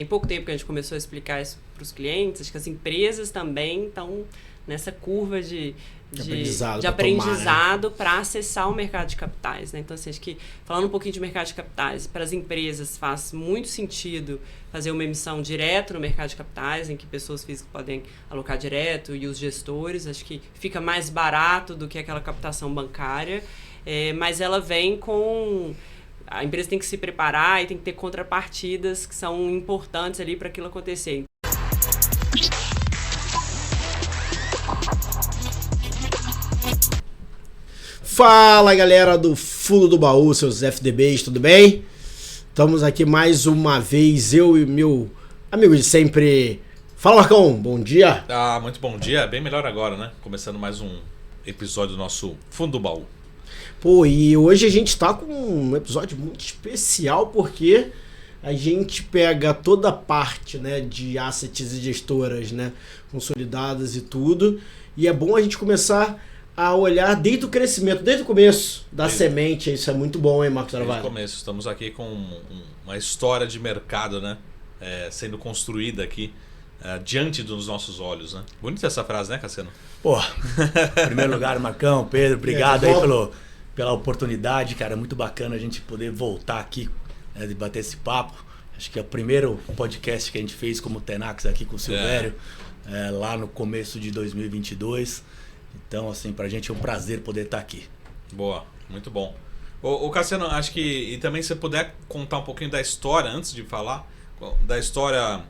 Tem pouco tempo que a gente começou a explicar isso para os clientes, acho que as empresas também estão nessa curva de aprendizado para acessar o mercado de capitais, né? Então, assim, acho que falando um pouquinho de mercado de capitais, para as empresas faz muito sentido fazer uma emissão direto no mercado de capitais, em que pessoas físicas podem alocar direto e os gestores, acho que fica mais barato do que aquela captação bancária, mas ela vem com... A empresa tem que se preparar e tem que ter contrapartidas que são importantes ali para aquilo acontecer. Fala, galera do Fundo do Baú, seus FDBs, tudo bem? Estamos aqui mais uma vez, eu e meu amigo de sempre. Fala, Marcão, bom dia. Muito bom dia, bem melhor agora, né? Começando mais um episódio do nosso Fundo do Baú. Pô, e hoje a gente tá com um episódio muito especial porque a gente pega toda a parte, né, de assets e gestoras, né, consolidadas e tudo, e é bom a gente começar a olhar desde o crescimento, desde o começo da semente. Isso é muito bom, hein, Marcos Travalho? Desde o começo, estamos aqui com uma história de mercado, né, sendo construída aqui diante dos nossos olhos, né? Bonita essa frase, né, Cassiano? Pô, em primeiro lugar, Marcão, Pedro, obrigado aí pela oportunidade, cara, muito bacana a gente poder voltar aqui, né, de bater esse papo. Acho que é o primeiro podcast que a gente fez como Tenax aqui com o Silvério, lá no começo de 2022. Então, assim, pra gente é um prazer poder estar aqui. Boa, muito bom. Ô Cassiano, acho que, e também se você puder contar um pouquinho da história, antes de falar, da história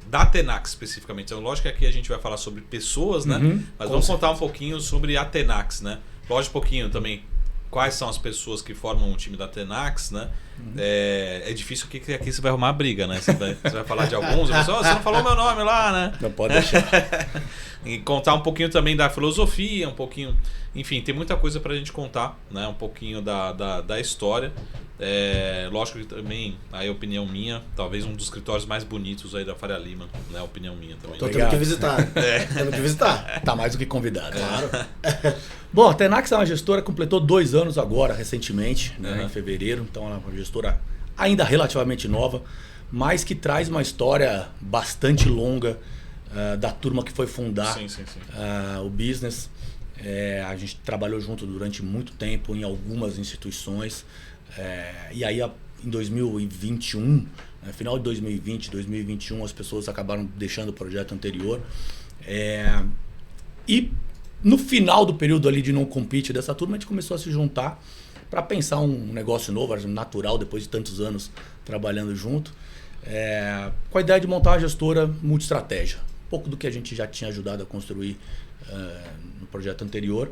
da Tenax especificamente. Então, lógico que aqui a gente vai falar sobre pessoas, né? Mas vamos contar um pouquinho sobre a Tenax, né? Lógico, um pouquinho também quais são as pessoas que formam o time da Tenax, né? É difícil que aqui você vai arrumar briga, né? Você vai falar de alguns, você não falou meu nome lá, né? Não pode deixar. E contar um pouquinho também da filosofia, um pouquinho... Enfim, tem muita coisa pra gente contar, né? Um pouquinho da história. Lógico que também, aí a opinião minha, talvez um dos escritórios mais bonitos aí da Faria Lima, né? A opinião minha também. Tô tendo que visitar. Temos que visitar. Tá mais do que convidado. Claro. Bom, a Tenax é uma gestora, completou 2 anos agora, recentemente, né, em fevereiro. Então ela é uma gestora ainda relativamente nova, mas que traz uma história bastante longa da turma que foi fundar o business. A gente trabalhou junto durante muito tempo em algumas instituições. E aí em 2021, final de 2020, 2021, as pessoas acabaram deixando o projeto anterior. E no final do período ali de não compete dessa turma, a gente começou a se juntar para pensar um negócio novo, natural, depois de tantos anos trabalhando junto, com a ideia de montar uma gestora multi-estratégia. Um pouco do que a gente já tinha ajudado a construir no projeto anterior.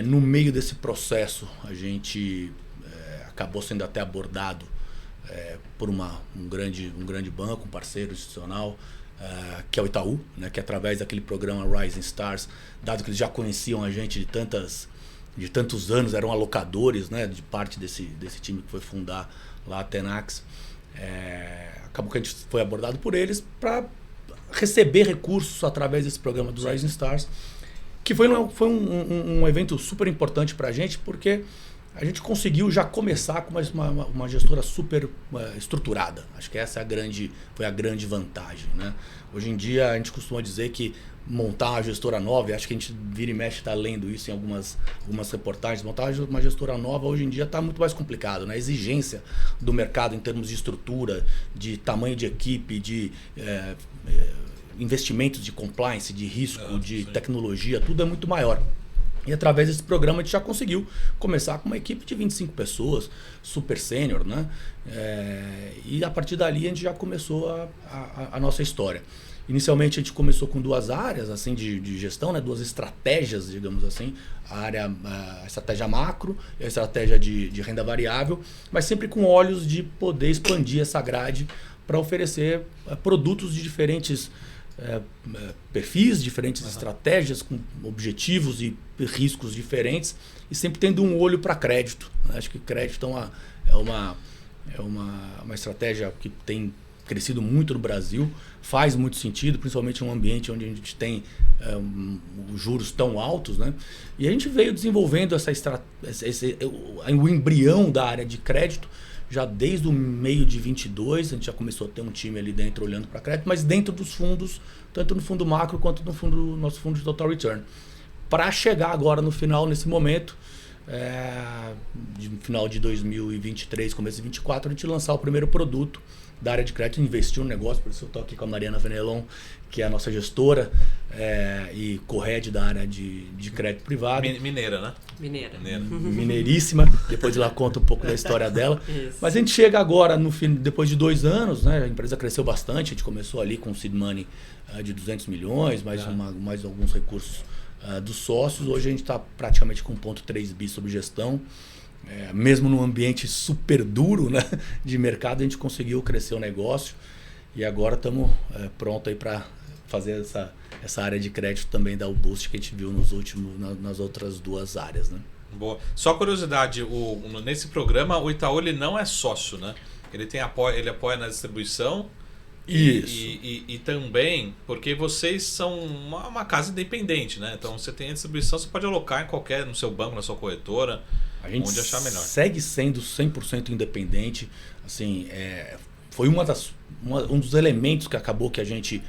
No meio desse processo, a gente acabou sendo até abordado por um grande banco, um parceiro institucional, que é o Itaú, né, que através daquele programa Rising Stars, dado que eles já conheciam a gente de tantos anos, eram alocadores, né, de parte desse time que foi fundar lá a Tenax, acabou que a gente foi abordado por eles para receber recursos através desse programa do Rising Stars, que foi um evento super importante para a gente, porque a gente conseguiu já começar com uma gestora super estruturada. Acho que essa foi a grande vantagem, né? Hoje em dia a gente costuma dizer que montar uma gestora nova, acho que a gente vira e mexe, está lendo isso em algumas reportagens, montar uma gestora nova hoje em dia está muito mais complicado, né? A exigência do mercado em termos de estrutura, de tamanho de equipe, de investimentos de compliance, de risco, de tecnologia, tudo é muito maior. E através desse programa a gente já conseguiu começar com uma equipe de 25 pessoas, super sênior, né? E a partir dali a gente já começou a nossa história. Inicialmente a gente começou com 2 áreas assim, de gestão, né? 2 estratégias, digamos assim. A estratégia macro e a estratégia de renda variável, mas sempre com olhos de poder expandir essa grade para oferecer produtos de diferentes perfis, diferentes estratégias, com objetivos e riscos diferentes, e sempre tendo um olho para crédito. Acho que crédito é uma estratégia que tem crescido muito no Brasil, faz muito sentido, principalmente em um ambiente onde a gente tem os juros tão altos, né? E a gente veio desenvolvendo o embrião da área de crédito já desde o meio de 22, a gente já começou a ter um time ali dentro olhando para crédito, mas dentro dos fundos, tanto no fundo macro quanto no fundo, nosso fundo de total return. Para chegar agora no final, nesse momento, final de 2023, começo de 2024, a gente lançar o primeiro produto da área de crédito, investir no negócio. Por isso eu estou aqui com a Mariana Fenelon, que é a nossa gestora e co-head da área de crédito privado. Mineira, né? Mineira. Mineiríssima. Depois ela conta um pouco da história dela. Isso. Mas a gente chega agora, depois de 2 anos, né, a empresa cresceu bastante. A gente começou ali com um seed money de 200 milhões, mais alguns recursos dos sócios. Hoje a gente está praticamente com 1,3 bi sob gestão. Mesmo num ambiente super duro, né, de mercado, a gente conseguiu crescer o negócio e agora estamos prontos aí para fazer essa área de crédito também dar o boost que a gente viu nas outras 2 áreas, né? Boa. Só curiosidade, nesse programa o Itaú ele não é sócio, né? Ele apoia na distribuição. Isso. E também porque vocês são uma casa independente, né? Então você tem a distribuição, você pode alocar no seu banco, na sua corretora. A gente onde achar melhor. Segue sendo 100% independente. Assim, foi um dos elementos que acabou que a gente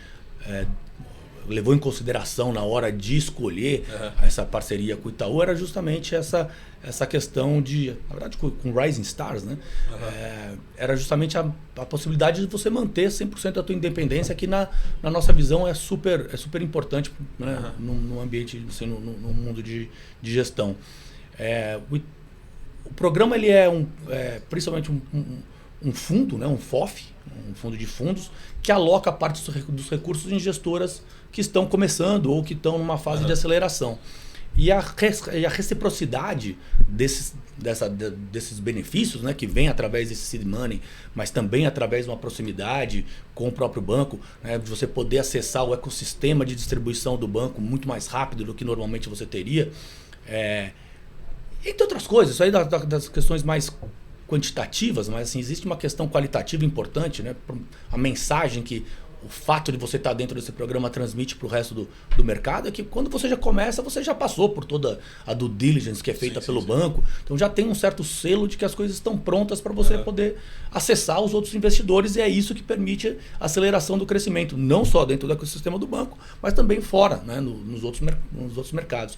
levou em consideração na hora de escolher essa parceria com o Itaú, era justamente essa questão de, na verdade, com Rising Stars, né? Era justamente a possibilidade de você manter 100% da tua independência, que na nossa visão é super importante, né? No ambiente, assim, no mundo de gestão. O programa ele principalmente um fundo, né, um FOF, um fundo de fundos, que aloca parte dos recursos em gestoras que estão começando ou que estão numa fase de aceleração. E a reciprocidade desses benefícios, né, que vem através desse seed money, mas também através de uma proximidade com o próprio banco, né, de você poder acessar o ecossistema de distribuição do banco muito mais rápido do que normalmente você teria. Entre outras coisas, isso aí das questões mais quantitativas, mas assim, existe uma questão qualitativa importante, né? A mensagem que o fato de você estar dentro desse programa transmite para o resto do mercado é que quando você já começa, você já passou por toda a due diligence que é feita pelo banco, então já tem um certo selo de que as coisas estão prontas para você poder acessar os outros investidores, e é isso que permite a aceleração do crescimento, não só dentro do ecossistema do banco, mas também fora, né? nos outros mercados.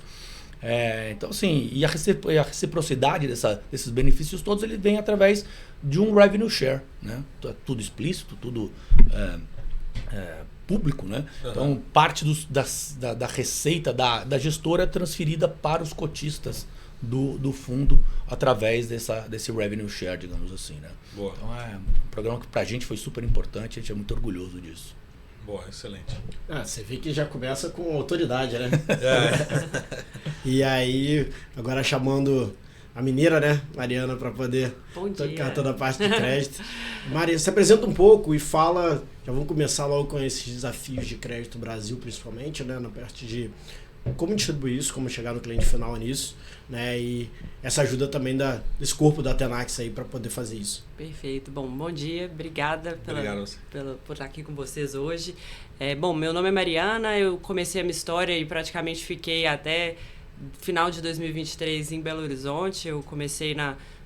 Então, assim, e a reciprocidade desses benefícios todos, ele vem através de um revenue share, né? Tudo explícito, tudo público, né? Então, parte da receita da gestora é transferida para os cotistas do fundo através desse revenue share, digamos assim, né? Boa. Então, é um programa que pra gente foi super importante, a gente é muito orgulhoso disso. Boa, excelente. Você vê que já começa com autoridade, né? E aí, agora chamando a mineira, né, Mariana, para poder tocar toda a parte de crédito. Maria, se apresenta um pouco e fala, já vamos começar logo com esses desafios de crédito Brasil, principalmente, né, na parte de como distribuir isso, como chegar no cliente final nisso, né? E essa ajuda também desse corpo da Tenax aí para poder fazer isso. Perfeito. Bom dia. Obrigada por estar aqui com vocês hoje. Meu nome é Mariana, eu comecei a minha história e praticamente fiquei até final de 2023 em Belo Horizonte. Eu comecei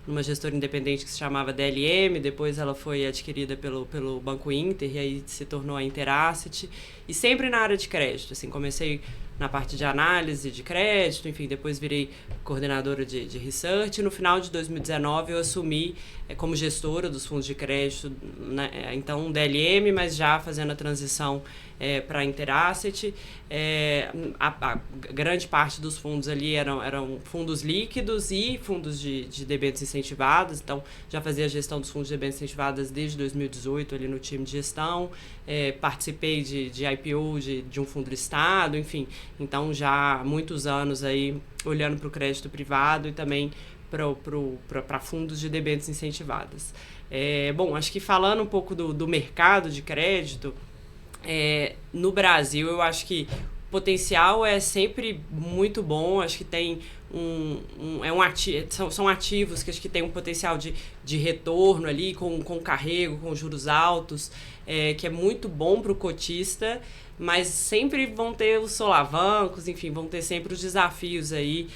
numa gestora independente que se chamava DLM, depois ela foi adquirida pelo Banco Inter e aí se tornou a Interasset, e sempre na área de crédito. Assim, comecei na parte de análise de crédito, enfim, depois virei coordenadora de research, e no final de 2019 eu assumi como gestora dos fundos de crédito, né, então DLM, mas já fazendo a transição para a Interasset. A grande parte dos fundos ali eram fundos líquidos e fundos de debêntures incentivadas, então já fazia a gestão dos fundos de debêntures incentivadas desde 2018 ali no time de gestão, participei de IPO de um fundo listado, enfim, então já há muitos anos aí olhando para o crédito privado e também para fundos de debêntures incentivadas. Acho que falando um pouco do mercado de crédito, no Brasil eu acho que o potencial é sempre muito bom, acho que tem são ativos que acho que tem um potencial de retorno ali com carrego, com juros altos, que é muito bom para o cotista, mas sempre vão ter os solavancos, enfim, vão ter sempre os desafios aí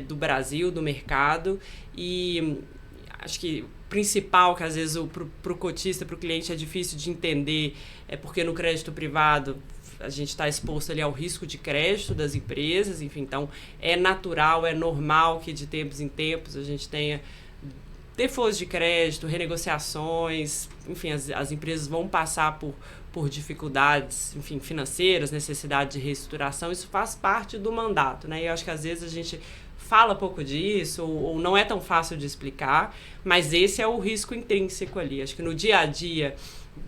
do Brasil, do mercado, e acho que principal que às vezes para o cotista, para o cliente é difícil de entender, é porque no crédito privado a gente está exposto ali ao risco de crédito das empresas, enfim, então é natural, é normal que de tempos em tempos a gente tenha defaults de crédito, renegociações, enfim, as empresas vão passar por dificuldades, enfim, financeiras, necessidade de reestruturação, isso faz parte do mandato, né? E eu acho que às vezes a gente fala pouco disso, ou não é tão fácil de explicar, mas esse é o risco intrínseco ali. Acho que no dia a dia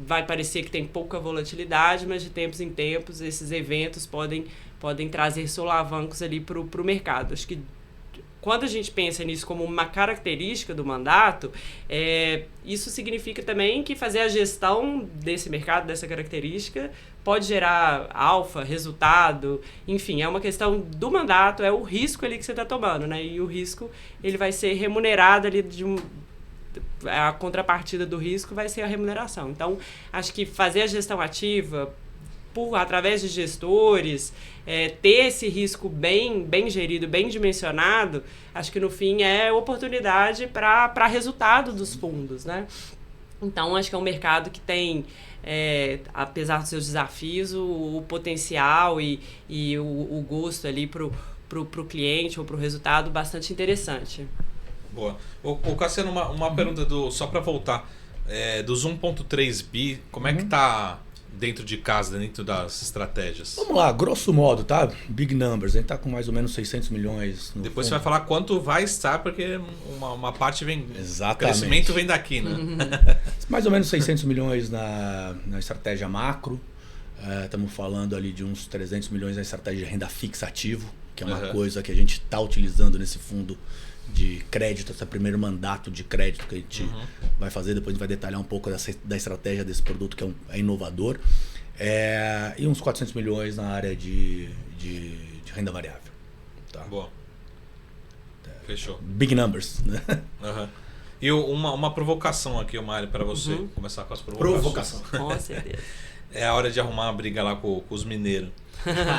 vai parecer que tem pouca volatilidade, mas de tempos em tempos esses eventos podem trazer solavancos ali para o mercado. Acho que quando a gente pensa nisso como uma característica do mandato, isso significa também que fazer a gestão desse mercado, dessa característica, pode gerar alfa, resultado, enfim, é uma questão do mandato, é o risco ali que você está tomando, né? E o risco, ele vai ser remunerado ali a contrapartida do risco vai ser a remuneração. Então, acho que fazer a gestão ativa através de gestores, ter esse risco bem gerido, bem dimensionado, acho que no fim é oportunidade para resultado dos fundos, né? Então, acho que é um mercado que tem, apesar dos seus desafios, o potencial e o gosto ali pro cliente ou pro resultado bastante interessante. Boa. O Cassiano, uma pergunta só para voltar, dos 1.3 bi, como é que tá dentro de casa, dentro das estratégias? Vamos lá, grosso modo, tá? Big numbers, a gente tá com mais ou menos 600 milhões no Depois fundo. você vai falar quanto vai estar, porque uma parte vem... Exatamente. O crescimento vem daqui, né? Mais ou menos 600 milhões na estratégia macro. Estamos falando ali de uns 300 milhões na estratégia de renda fixa ativo, que é uma coisa que a gente está utilizando nesse fundo de crédito, esse primeiro mandato de crédito que a gente vai fazer. Depois a gente vai detalhar um pouco da estratégia desse produto, que é inovador. E uns 400 milhões na área de renda variável. Tá? Boa. Fechou. Big numbers, né? E uma provocação aqui, Mário, para você começar com as provocações. Com certeza. É a hora de arrumar uma briga lá com os mineiros.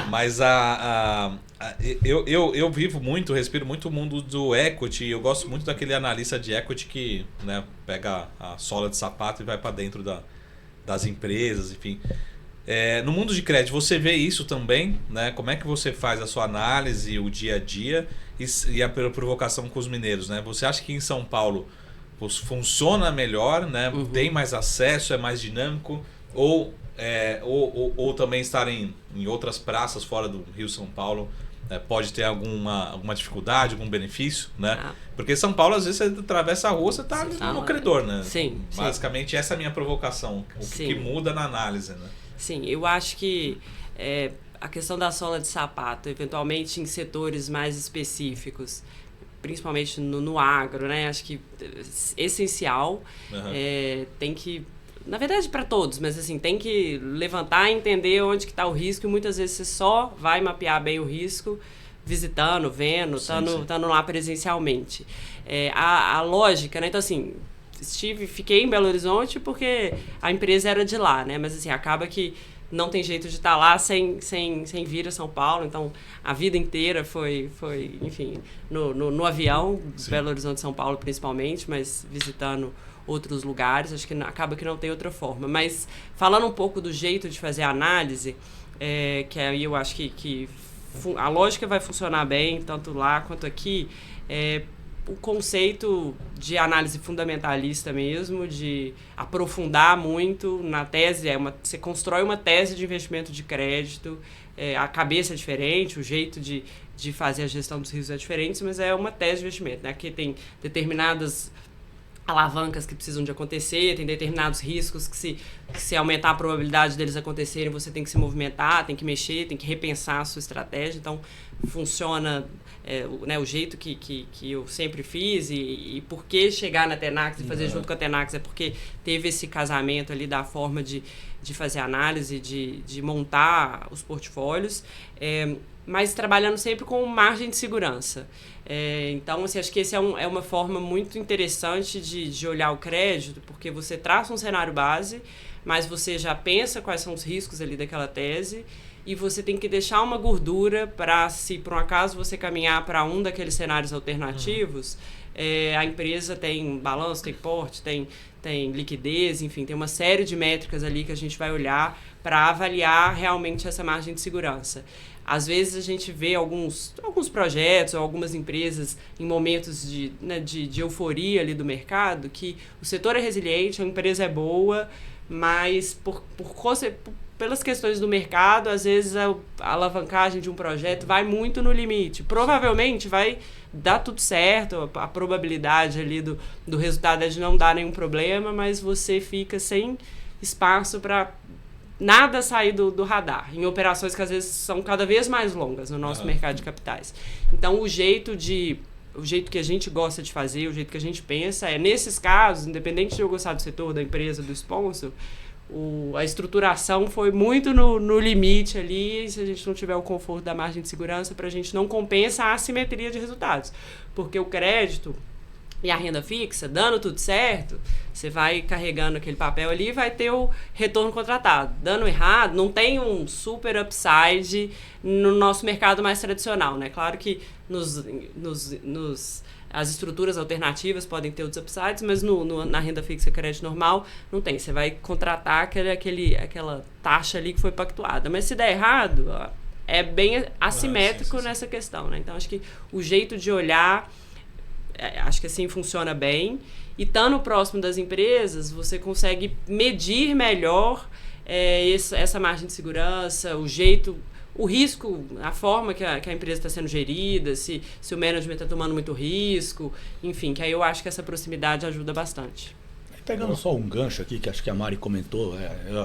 Mas eu vivo muito, respiro muito o mundo do equity. Eu gosto muito daquele analista de equity que, né, pega a sola de sapato e vai para dentro das empresas, enfim. No mundo de crédito, você vê isso também, né? Como é que você faz a sua análise, o dia a dia e a provocação com os mineiros, né? Você acha que em São Paulo funciona melhor, né? Tem mais acesso, é mais dinâmico, ou também estar em outras praças fora do Rio São Paulo pode ter alguma dificuldade, algum benefício, né? Porque São Paulo, às vezes, você atravessa a rua, você está no credor, né? Sim. Basicamente, essa é a minha provocação. O que muda na análise, né? Sim, eu acho que a questão da sola de sapato, eventualmente em setores mais específicos, principalmente no agro, né? Acho que essencial, tem que... Na verdade, para todos, mas assim, tem que levantar e entender onde que está o risco, e muitas vezes você só vai mapear bem o risco visitando, vendo, estando lá presencialmente. A lógica, né? Então, assim, fiquei em Belo Horizonte porque a empresa era de lá, né? Mas assim, acaba que não tem jeito de estar lá sem vir a São Paulo, então a vida inteira foi enfim, no avião, Belo Horizonte, São Paulo principalmente, mas visitando outros lugares, acho que acaba que não tem outra forma. Mas falando um pouco do jeito de fazer a análise, que aí eu acho que a lógica vai funcionar bem, tanto lá quanto aqui, o conceito de análise fundamentalista mesmo, de aprofundar muito na tese, você constrói uma tese de investimento de crédito, a cabeça é diferente, o jeito de fazer a gestão dos riscos é diferente, mas é uma tese de investimento, né? Aqui tem determinadas alavancas que precisam de acontecer, tem determinados riscos que se aumentar a probabilidade deles acontecerem, você tem que se movimentar, tem que mexer, tem que repensar a sua estratégia. Então, funciona né, o jeito que eu sempre fiz e por que chegar na Tenax e fazer junto com a Tenax é porque teve esse casamento ali da forma de fazer análise, de montar os portfólios, mas trabalhando sempre com margem de segurança. Então, assim, acho que essa é uma forma muito interessante de olhar o crédito, porque você traça um cenário base, mas você já pensa quais são os riscos ali daquela tese e você tem que deixar uma gordura para, se por um acaso você caminhar para um daqueles cenários alternativos, a empresa tem balanço, tem porte, tem liquidez, enfim, tem uma série de métricas ali que a gente vai olhar para avaliar realmente essa margem de segurança. Às vezes a gente vê alguns projetos ou algumas empresas em momentos de euforia ali do mercado, que o setor é resiliente, a empresa é boa, mas pelas questões do mercado, às vezes a alavancagem de um projeto vai muito no limite. Provavelmente vai dar tudo certo, a probabilidade ali do resultado é de não dar nenhum problema, mas você fica sem espaço para nada sair do radar, em operações que às vezes são cada vez mais longas no nosso mercado de capitais. Então, o jeito que a gente gosta de fazer, o jeito que a gente pensa nesses casos, independente de eu gostar do setor, da empresa, do sponsor, a estruturação foi muito no limite ali, se a gente não tiver o conforto da margem de segurança, para a gente não compensa a assimetria de resultados. Porque o crédito e a renda fixa, dando tudo certo, você vai carregando aquele papel ali e vai ter o retorno contratado. Dando errado, não tem um super upside no nosso mercado mais tradicional, né? Claro que as estruturas alternativas podem ter os upsides, mas na renda fixa e crédito normal não tem. Você vai contratar aquela taxa ali que foi pactuada. Mas se der errado, é bem assimétrico nessa questão, né? Então, acho que o jeito de olhar, acho que assim funciona bem. E estando próximo das empresas, você consegue medir melhor essa margem de segurança, o risco, a forma que a empresa está sendo gerida, se o management está tomando muito risco, enfim, que aí eu acho que essa proximidade ajuda bastante. Pegando só um gancho aqui, que acho que a Mari comentou,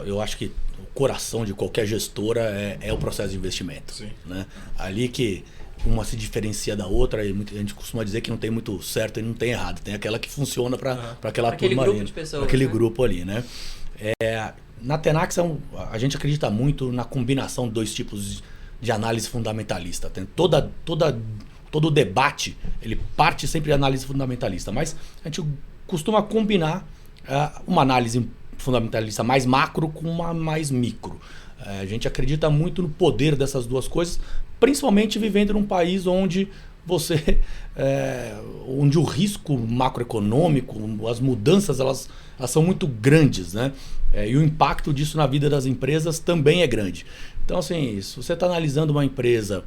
eu acho que o coração de qualquer gestora é o processo de investimento. Sim. Né? Ali que uma se diferencia da outra, e a gente costuma dizer que não tem muito certo e não tem errado, tem aquela que funciona para aquela turma ali, aquele grupo ali, né? Na Tenax a gente acredita muito na combinação de dois tipos de análise fundamentalista. Tem todo o debate, ele parte sempre de análise fundamentalista, mas a gente costuma combinar uma análise fundamentalista mais macro com uma mais micro. A gente acredita muito no poder dessas duas coisas, principalmente vivendo num país onde onde o risco macroeconômico, as mudanças, elas são muito grandes, né? E o impacto disso na vida das empresas também é grande. Então, assim, se você está analisando uma empresa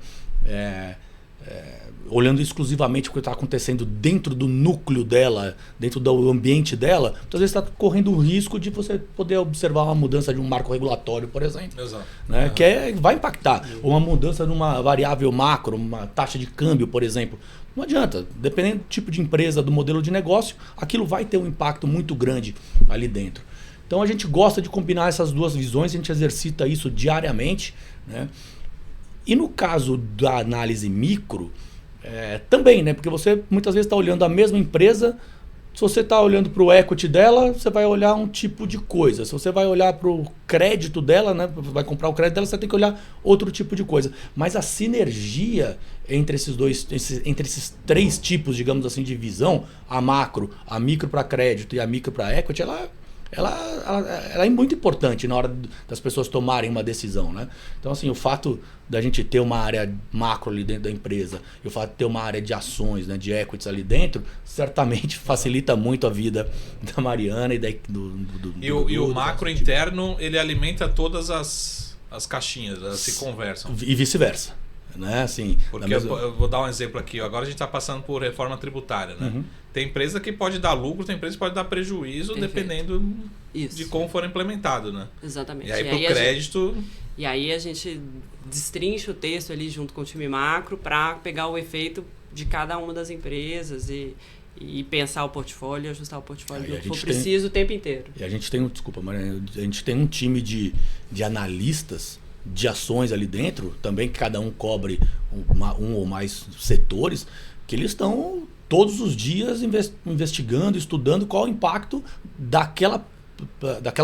olhando exclusivamente o que está acontecendo dentro do núcleo dela, dentro do ambiente dela, muitas vezes está correndo o risco de você poder observar uma mudança de um marco regulatório, por exemplo. Exato. Né? Que vai impactar. Ou uma mudança numa variável macro, uma taxa de câmbio, por exemplo. Não adianta. Dependendo do tipo de empresa, do modelo de negócio, aquilo vai ter um impacto muito grande ali dentro. Então a gente gosta de combinar essas duas visões, a gente exercita isso diariamente, né? E no caso da análise micro, também, né? Porque você muitas vezes está olhando a mesma empresa, se você está olhando para o equity dela, você vai olhar um tipo de coisa. Se você vai olhar para o crédito dela, né? Vai comprar o crédito dela, você tem que olhar outro tipo de coisa. Mas a sinergia entre esses três tipos, digamos assim, de visão, a macro, a micro para crédito e a micro para equity, ela é muito importante na hora das pessoas tomarem uma decisão, né? Então, assim, o fato da gente ter uma área macro ali dentro da empresa e o fato de ter uma área de ações, né, de equities ali dentro, certamente facilita muito a vida da Mariana e o macro interno, ele alimenta todas as caixinhas, elas se conversam. E vice-versa. Né? Assim, porque eu vou dar um exemplo aqui. Agora a gente está passando por reforma tributária, né? Uhum. Tem empresa que pode dar lucro, tem empresa que pode dar prejuízo. Perfeito. Dependendo de como for implementado, né? Exatamente. E aí pro crédito... E aí a gente destrincha o texto ali junto com o time macro para pegar o efeito de cada uma das empresas e pensar o portfólio e ajustar o portfólio do que for preciso o tempo inteiro. E a gente tem, desculpa, Mariana, a gente tem um time de analistas de ações ali dentro, também que cada um cobre um ou mais setores, que eles estão todos os dias investigando, estudando qual o impacto daquela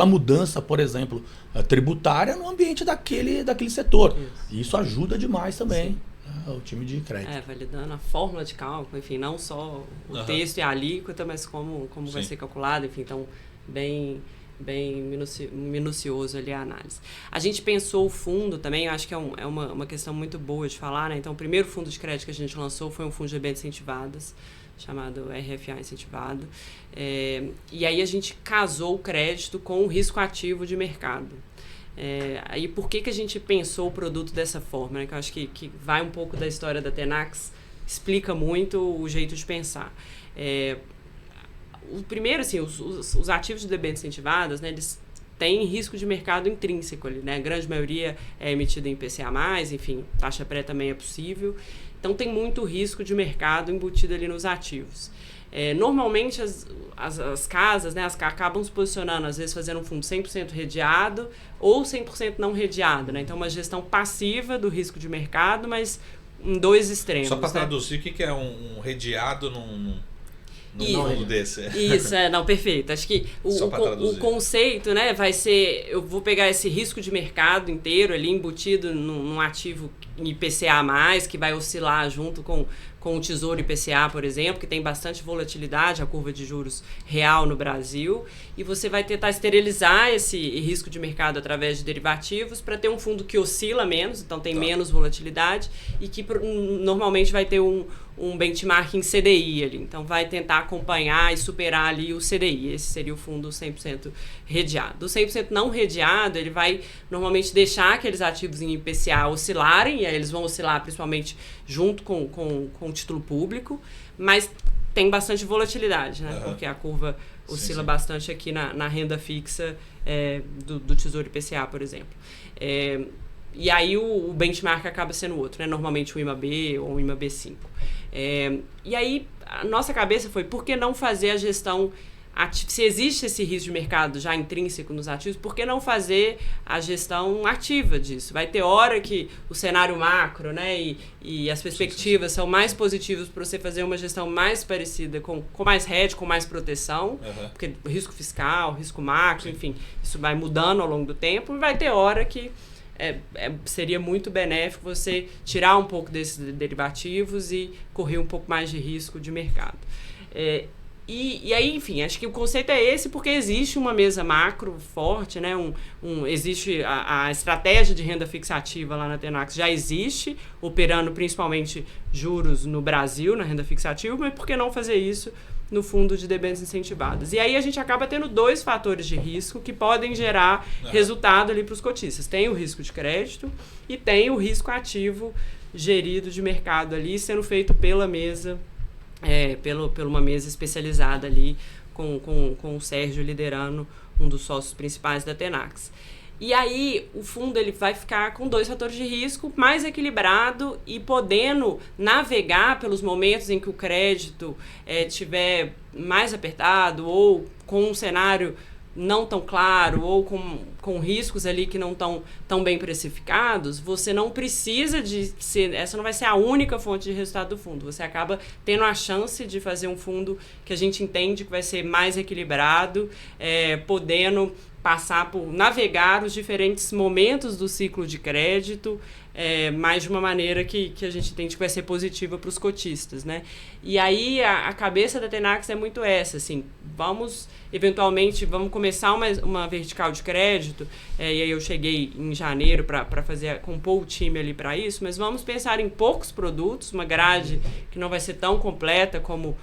mudança, por exemplo, tributária no ambiente daquele setor. Isso ajuda demais também o time de crédito. Validando a fórmula de cálculo, enfim, não só o texto e a alíquota, mas como vai ser calculado, enfim, então bem minucioso ali a análise. A gente pensou o fundo também, eu acho que é uma questão muito boa de falar, né? Então, o primeiro fundo de crédito que a gente lançou foi um fundo de debêntures incentivadas. chamado RFA incentivado. E aí a gente casou o crédito com o risco ativo de mercado. Aí por que a gente pensou o produto dessa forma? Né? Que eu acho que vai um pouco da história da Tenax, explica muito o jeito de pensar. O primeiro, assim, os ativos de debêntures incentivadas, né, eles têm risco de mercado intrínseco ali, né? A grande maioria é emitida em IPCA+, enfim, taxa pré também é possível. Então tem muito risco de mercado embutido ali nos ativos. Normalmente as casas, né, acabam se posicionando, às vezes fazendo um fundo 100% redeado ou 100% não redeado, né? Então uma gestão passiva do risco de mercado, mas em dois extremos. Só para né? traduzir, o que é um redeado num fundo desse? Isso, não, perfeito. Acho que o conceito, né, vai ser, eu vou pegar esse risco de mercado inteiro ali embutido num ativo IPCA+, que vai oscilar junto com o Tesouro IPCA, por exemplo, que tem bastante volatilidade, a curva de juros real no Brasil, e você vai tentar esterilizar esse risco de mercado através de derivativos para ter um fundo que oscila menos, então tem menos volatilidade, e que normalmente vai ter um benchmark em CDI ali, então vai tentar acompanhar e superar ali o CDI, esse seria o fundo 100% redeado. O 100% não redeado, ele vai normalmente deixar aqueles ativos em IPCA oscilarem, e aí eles vão oscilar principalmente junto com o título público, mas tem bastante volatilidade, né? Porque a curva oscila bastante aqui na renda fixa do Tesouro IPCA, por exemplo. E aí o benchmark acaba sendo outro, né? Normalmente o IMAB ou o IMAB5. E aí a nossa cabeça foi, por que não fazer a gestão ativa? Se existe esse risco de mercado já intrínseco nos ativos, por que não fazer a gestão ativa disso? Vai ter hora que o cenário macro, né, e as perspectivas são mais positivas para você fazer uma gestão mais parecida, com mais hedge, com mais proteção, porque risco fiscal, risco macro, enfim, isso vai mudando ao longo do tempo, e vai ter hora que seria muito benéfico você tirar um pouco desses derivativos e correr um pouco mais de risco de mercado. E aí, enfim, acho que o conceito é esse porque existe uma mesa macro forte, né? Existe a estratégia de renda fixativa lá na Tenax, já existe, operando principalmente juros no Brasil, na renda fixativa, mas por que não fazer isso no fundo de debêntures incentivadas? E aí a gente acaba tendo dois fatores de risco que podem gerar resultado ali para os cotistas. Tem o risco de crédito e tem o risco ativo gerido de mercado ali, sendo feito pela mesa, pela uma mesa especializada ali, com o Sérgio liderando, um dos sócios principais da Tenax. E aí o fundo ele vai ficar com dois fatores de risco, mais equilibrado e podendo navegar pelos momentos em que o crédito estiver mais apertado ou com um cenário não tão claro ou com riscos ali que não estão tão bem precificados. Você não precisa essa não vai ser a única fonte de resultado do fundo. Você acaba tendo a chance de fazer um fundo que a gente entende que vai ser mais equilibrado, podendo navegar os diferentes momentos do ciclo de crédito, mais de uma maneira que a gente entende que vai ser positiva para os cotistas, né? E aí a cabeça da Tenax é muito essa, assim, vamos começar uma vertical de crédito, e aí eu cheguei em janeiro para compor o time ali para isso, mas vamos pensar em poucos produtos, uma grade que não vai ser tão completa como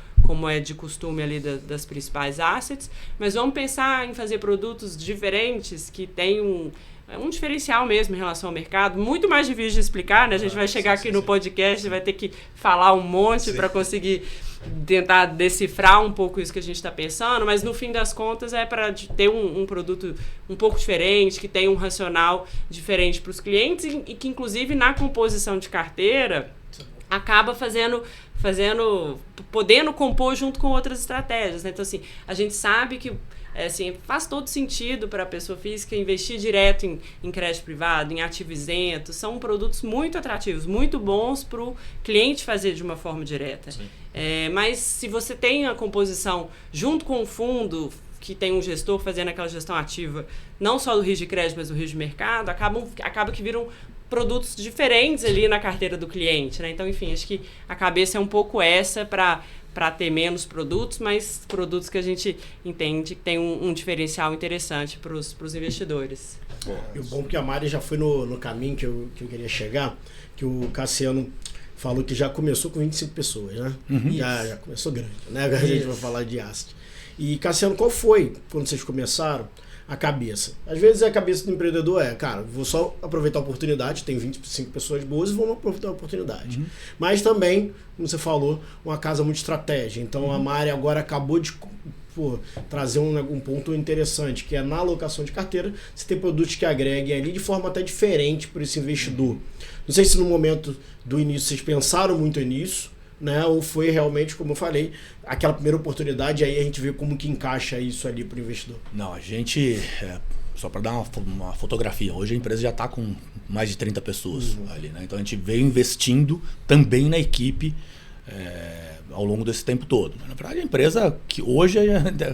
é de costume ali das principais assets, mas vamos pensar em fazer produtos diferentes que têm um diferencial mesmo em relação ao mercado, muito mais difícil de explicar, né? A gente vai chegar aqui no podcast e vai ter que falar um monte para conseguir tentar decifrar um pouco isso que a gente está pensando, mas no fim das contas é para ter um produto um pouco diferente, que tem um racional diferente para os clientes e que inclusive na composição de carteira acaba podendo compor junto com outras estratégias, né? Então, assim, a gente sabe que faz todo sentido para a pessoa física investir direto em crédito privado, em ativo isento. São produtos muito atrativos, muito bons para o cliente fazer de uma forma direta. Mas se você tem a composição junto com o fundo, que tem um gestor fazendo aquela gestão ativa, não só do risco de crédito, mas do risco de mercado, acaba que viram produtos diferentes ali na carteira do cliente, né? Então, enfim, acho que a cabeça é um pouco essa para ter menos produtos, mas produtos que a gente entende que tem um diferencial interessante para os investidores. E o bom é que a Mari já foi no caminho que eu queria chegar, que o Cassiano falou que já começou com 25 pessoas, né? Já começou grande, né? Agora a gente vai falar de asset. E, Cassiano, qual foi, quando vocês começaram, a cabeça? Às vezes a cabeça do empreendedor cara, vou só aproveitar a oportunidade, tem 25 pessoas boas e vou aproveitar a oportunidade. Mas também, como você falou, uma casa muito estratégica. Então a Mari agora acabou de trazer um ponto interessante, que é na alocação de carteira, você tem produtos que agreguem ali de forma até diferente para esse investidor. Não sei se no momento do início vocês pensaram muito nisso, né? Ou foi realmente, como eu falei, aquela primeira oportunidade, e aí a gente vê como que encaixa isso ali para o investidor. Não, a gente, só para dar uma fotografia, hoje a empresa já está com mais de 30 pessoas ali, né? Então a gente veio investindo também na equipe ao longo desse tempo todo. Na verdade, a empresa que hoje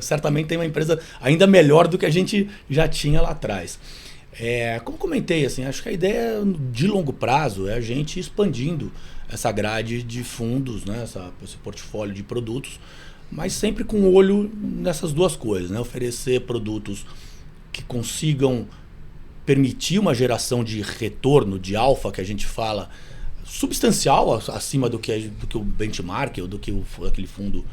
certamente tem uma empresa ainda melhor do que a gente já tinha lá atrás. Como comentei, assim, acho que a ideia de longo prazo é a gente expandindo essa grade de fundos, né, esse portfólio de produtos, mas sempre com olho nessas duas coisas, né? Oferecer produtos que consigam permitir uma geração de retorno, de alfa, que a gente fala, substancial acima do que o benchmark ou do que aquele fundo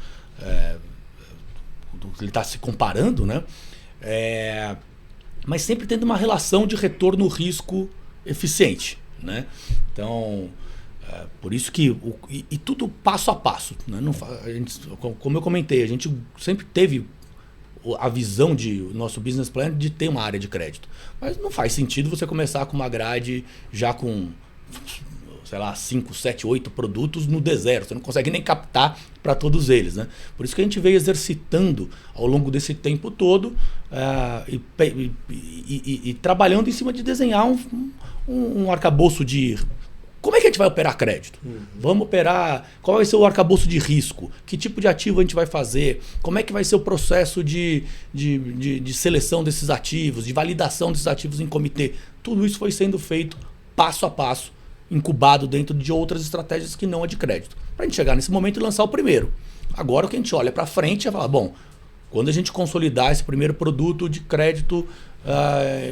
do que ele está se comparando, né? Mas sempre tendo uma relação de retorno-risco eficiente, né? Então, por isso que e tudo passo a passo, né? Como eu comentei, a gente sempre teve a visão o nosso business plan de ter uma área de crédito, mas não faz sentido você começar com uma grade já com, sei lá, 5, 7, 8 produtos no deserto. Você não consegue nem captar para todos eles, né? Por isso que a gente veio exercitando ao longo desse tempo todo e trabalhando em cima de desenhar um arcabouço de... Como é que a gente vai operar crédito? Vamos operar... Qual vai ser o arcabouço de risco? Que tipo de ativo a gente vai fazer? Como é que vai ser o processo de seleção desses ativos, de validação desses ativos em comitê? Tudo isso foi sendo feito passo a passo, incubado dentro de outras estratégias que não a de crédito. Para a gente chegar nesse momento e lançar o primeiro. Agora o que a gente olha para frente é falar, bom, quando a gente consolidar esse primeiro produto de crédito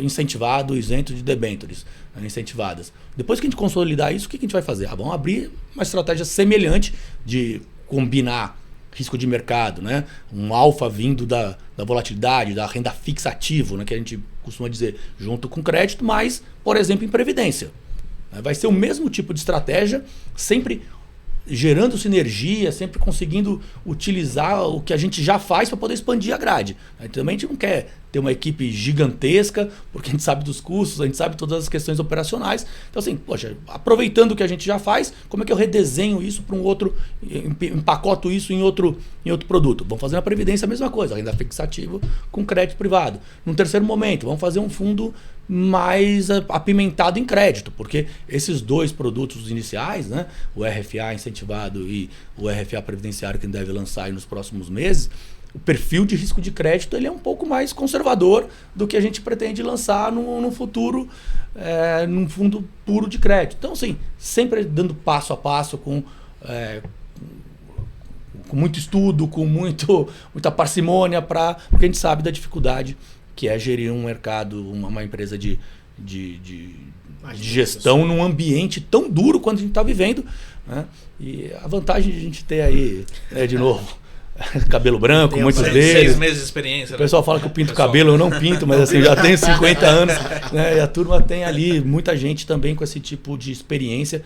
incentivado, isento de debêntures incentivadas. Depois que a gente consolidar isso, o que a gente vai fazer? Vamos abrir uma estratégia semelhante de combinar risco de mercado, né? Um alfa vindo da volatilidade, da renda fixa ativo, né? Que a gente costuma dizer, junto com crédito, mas, por exemplo, em previdência. Vai ser o mesmo tipo de estratégia, sempre gerando sinergia, sempre conseguindo utilizar o que a gente já faz para poder expandir a grade. Também a gente não quer ter uma equipe gigantesca, porque a gente sabe dos custos, a gente sabe todas as questões operacionais. Então, assim, poxa, aproveitando o que a gente já faz, como é que eu redesenho isso para um outro, empacoto isso em outro produto? Vamos fazer na Previdência a mesma coisa, renda fixa ativa com crédito privado. Num terceiro momento, vamos fazer um fundo mais apimentado em crédito, porque esses dois produtos iniciais, né, o RFA incentivado e o RFA previdenciário que a gente deve lançar aí nos próximos meses, o perfil de risco de crédito ele é um pouco mais conservador do que a gente pretende lançar no futuro, num fundo puro de crédito. Então, assim, sempre dando passo a passo com muito estudo, com muita parcimônia, porque a gente sabe da dificuldade que é gerir um mercado, uma empresa de gestão num ambiente tão duro quanto a gente está vivendo, né? E a vantagem de a gente ter aí, de novo, cabelo branco, muitos deles. 6 meses de experiência. O pessoal fala que eu pinto cabelo, eu não pinto, mas assim, já tenho 50 anos. Né? E a turma tem ali muita gente também com esse tipo de experiência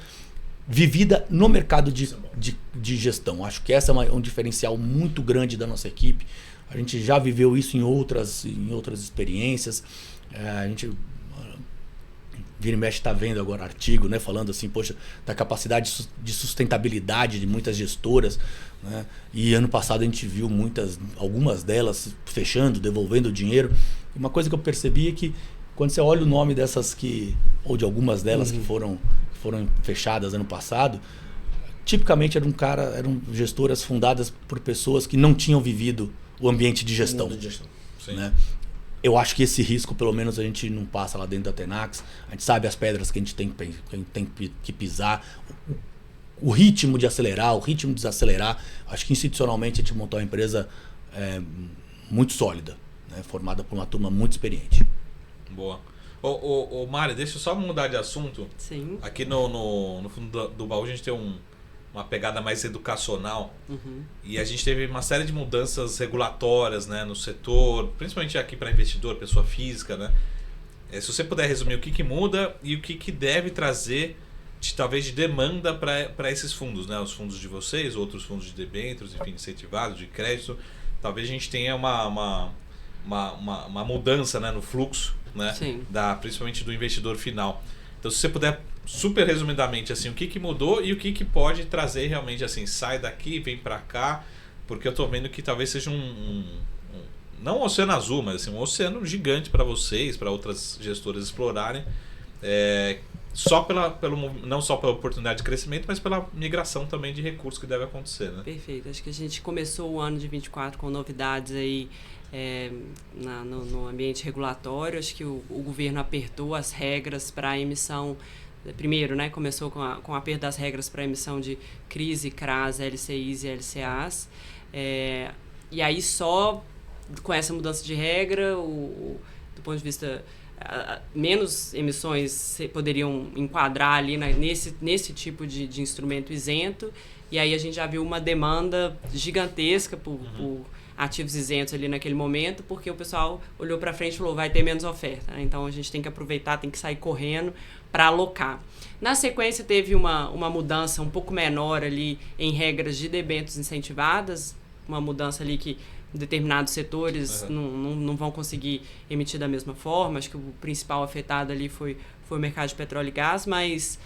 vivida no mercado de gestão. Acho que essa é um diferencial muito grande da nossa equipe. A gente já viveu isso em outras experiências. A gente vira e mexe está vendo agora artigo, né, falando assim, poxa, da capacidade de sustentabilidade de muitas gestoras, né? E ano passado a gente viu algumas delas fechando, devolvendo dinheiro. E uma coisa que eu percebi é que quando você olha o nome dessas ou de algumas delas que foram fechadas ano passado, tipicamente eram gestoras fundadas por pessoas que não tinham vivido o ambiente de gestão. Né? Eu acho que esse risco, pelo menos, a gente não passa lá dentro da Tenax. A gente sabe as pedras que a gente tem que pisar, o ritmo de acelerar, o ritmo de desacelerar. Acho que institucionalmente a gente montou uma empresa muito sólida, né? Formada por uma turma muito experiente. Boa. Ô Mari, deixa eu só mudar de assunto. Sim. Aqui no fundo do baú a gente tem uma pegada mais educacional. E a gente teve uma série de mudanças regulatórias, né, no setor, principalmente aqui para investidor, pessoa física, né? Se você puder resumir o que muda e o que deve trazer talvez de demanda para esses fundos, né? Os fundos de vocês, outros fundos de debêntures, enfim, incentivados, de crédito. Talvez a gente tenha uma mudança, né, no fluxo, né? Sim. Principalmente do investidor final. Então, se você puder, super resumidamente, assim, o que mudou e o que pode trazer realmente, assim, sai daqui, vem para cá, porque eu estou vendo que talvez seja não um oceano azul, mas assim, um oceano gigante para vocês, para outras gestoras explorarem, não só pela oportunidade de crescimento, mas pela migração também de recursos que deve acontecer, né? Perfeito. Acho que a gente começou o ano de 24 com novidades aí no ambiente regulatório. Acho que o governo apertou as regras para a emissão. Primeiro, né, começou com o aperto das regras para a emissão de CRIs, CRAs, LCIs e LCAs. E aí só com essa mudança de regra, do ponto de vista... menos emissões poderiam enquadrar ali nesse tipo de instrumento isento, e aí a gente já viu uma demanda gigantesca por ativos isentos ali naquele momento, porque o pessoal olhou para frente e falou, vai ter menos oferta, né? Então a gente tem que aproveitar, tem que sair correndo para alocar. Na sequência teve uma mudança um pouco menor ali em regras de debêntures incentivadas, uma mudança ali que determinados setores não vão conseguir emitir da mesma forma. Acho que o principal afetado ali foi o mercado de petróleo e gás, mas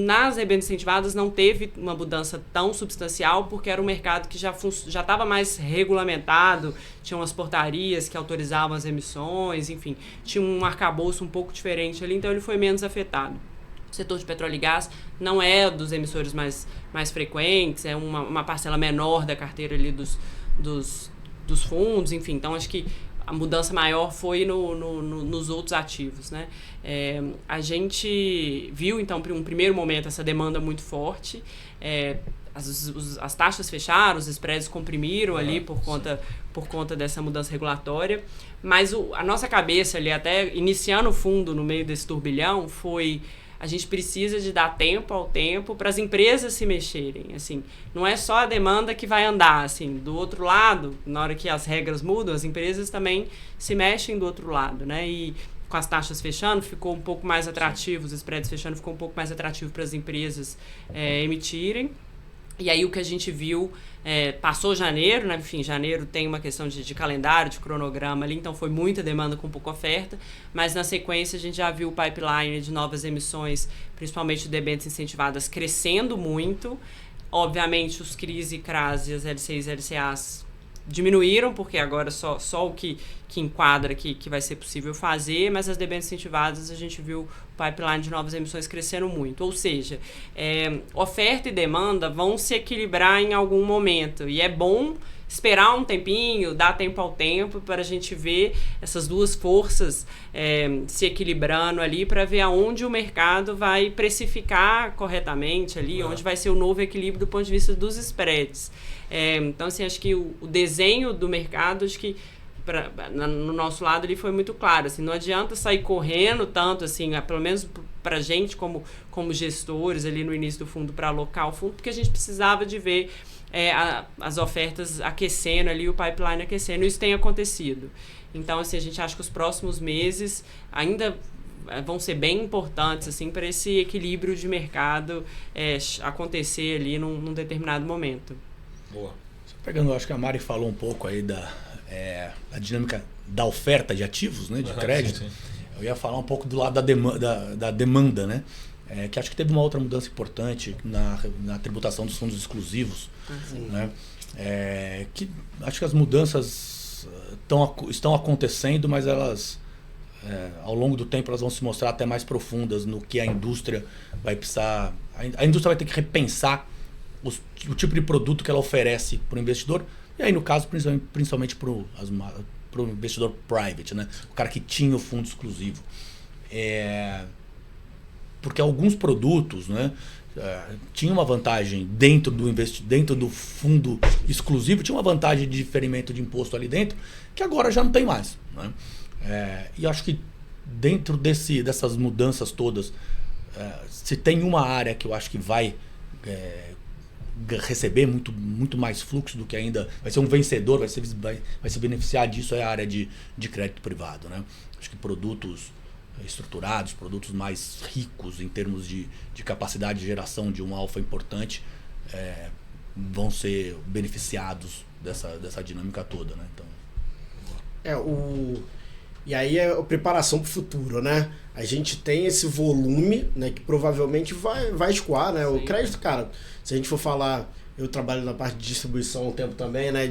nas debêntures incentivadas não teve uma mudança tão substancial, porque era um mercado que já estava mais regulamentado, tinha umas portarias que autorizavam as emissões, enfim, tinha um arcabouço um pouco diferente ali, então ele foi menos afetado. O setor de petróleo e gás não é dos emissores mais frequentes, é uma parcela menor da carteira ali dos fundos, enfim. Então, acho que a mudança maior foi nos outros ativos, né? A gente viu, então, em um primeiro momento, essa demanda muito forte. As taxas fecharam, os spreads comprimiram ali por conta dessa mudança regulatória. Mas a nossa cabeça ali, até iniciando o fundo no meio desse turbilhão, foi... A gente precisa de dar tempo ao tempo para as empresas se mexerem, assim. Não é só a demanda que vai andar, assim. Do outro lado, na hora que as regras mudam, as empresas também se mexem do outro lado, né? E com as taxas fechando, ficou um pouco mais atrativo, os spreads fechando, ficou um pouco mais atrativo para as empresas emitirem. E aí o que a gente viu, passou janeiro, né? Enfim, janeiro tem uma questão de calendário, de cronograma ali, então foi muita demanda com pouca oferta, mas na sequência a gente já viu o pipeline de novas emissões, principalmente de debêntures incentivadas, crescendo muito. Obviamente os CRIs e CRAs e as LCIs e LCAs diminuíram, porque agora só o que enquadra que vai ser possível fazer, mas as debêntures incentivadas a gente viu o pipeline de novas emissões crescendo muito. Ou seja, oferta e demanda vão se equilibrar em algum momento, e é bom esperar um tempinho, dar tempo ao tempo para a gente ver essas duas forças se equilibrando ali, para ver aonde o mercado vai precificar corretamente ali, onde vai ser o novo equilíbrio do ponto de vista dos spreads. Então, assim, acho que o desenho do mercado, acho que no nosso lado ele foi muito claro, assim, não adianta sair correndo tanto, assim, pelo menos para a gente como gestores ali no início do fundo, para alocar o fundo, porque a gente precisava de ver as ofertas aquecendo ali, o pipeline aquecendo, e isso tem acontecido. Então, assim, a gente acha que os próximos meses ainda vão ser bem importantes, assim, para esse equilíbrio de mercado acontecer ali num determinado momento. Boa. Pegando, acho que a Mari falou um pouco aí da dinâmica da oferta de ativos, né, de crédito. Sim. Eu ia falar um pouco do lado da demanda, né? Que acho que teve uma outra mudança importante na tributação dos fundos exclusivos. Né? Que acho que as mudanças estão acontecendo, mas elas, ao longo do tempo, elas vão se mostrar até mais profundas no que a indústria vai precisar. A indústria vai ter que repensar o tipo de produto que ela oferece para o investidor, e aí no caso principalmente para o investidor private, né? O cara que tinha o fundo exclusivo. Porque alguns produtos, né, tinham uma vantagem dentro do fundo exclusivo, tinha uma vantagem de diferimento de imposto ali dentro, que agora já não tem mais. Né? E acho que dentro dessas mudanças todas, se tem uma área que eu acho que vai receber muito mais fluxo do que ainda, vai ser um vencedor, vai se beneficiar disso, é a área de crédito privado, né? Acho que produtos estruturados, produtos mais ricos em termos de capacidade de geração de um alfa importante, vão ser beneficiados dessa dinâmica toda, né? Então... E aí é a preparação para o futuro, né? A gente tem esse volume, né, que provavelmente vai escoar, né? Sim. O crédito, cara, se a gente for falar, eu trabalho na parte de distribuição há um tempo também, né?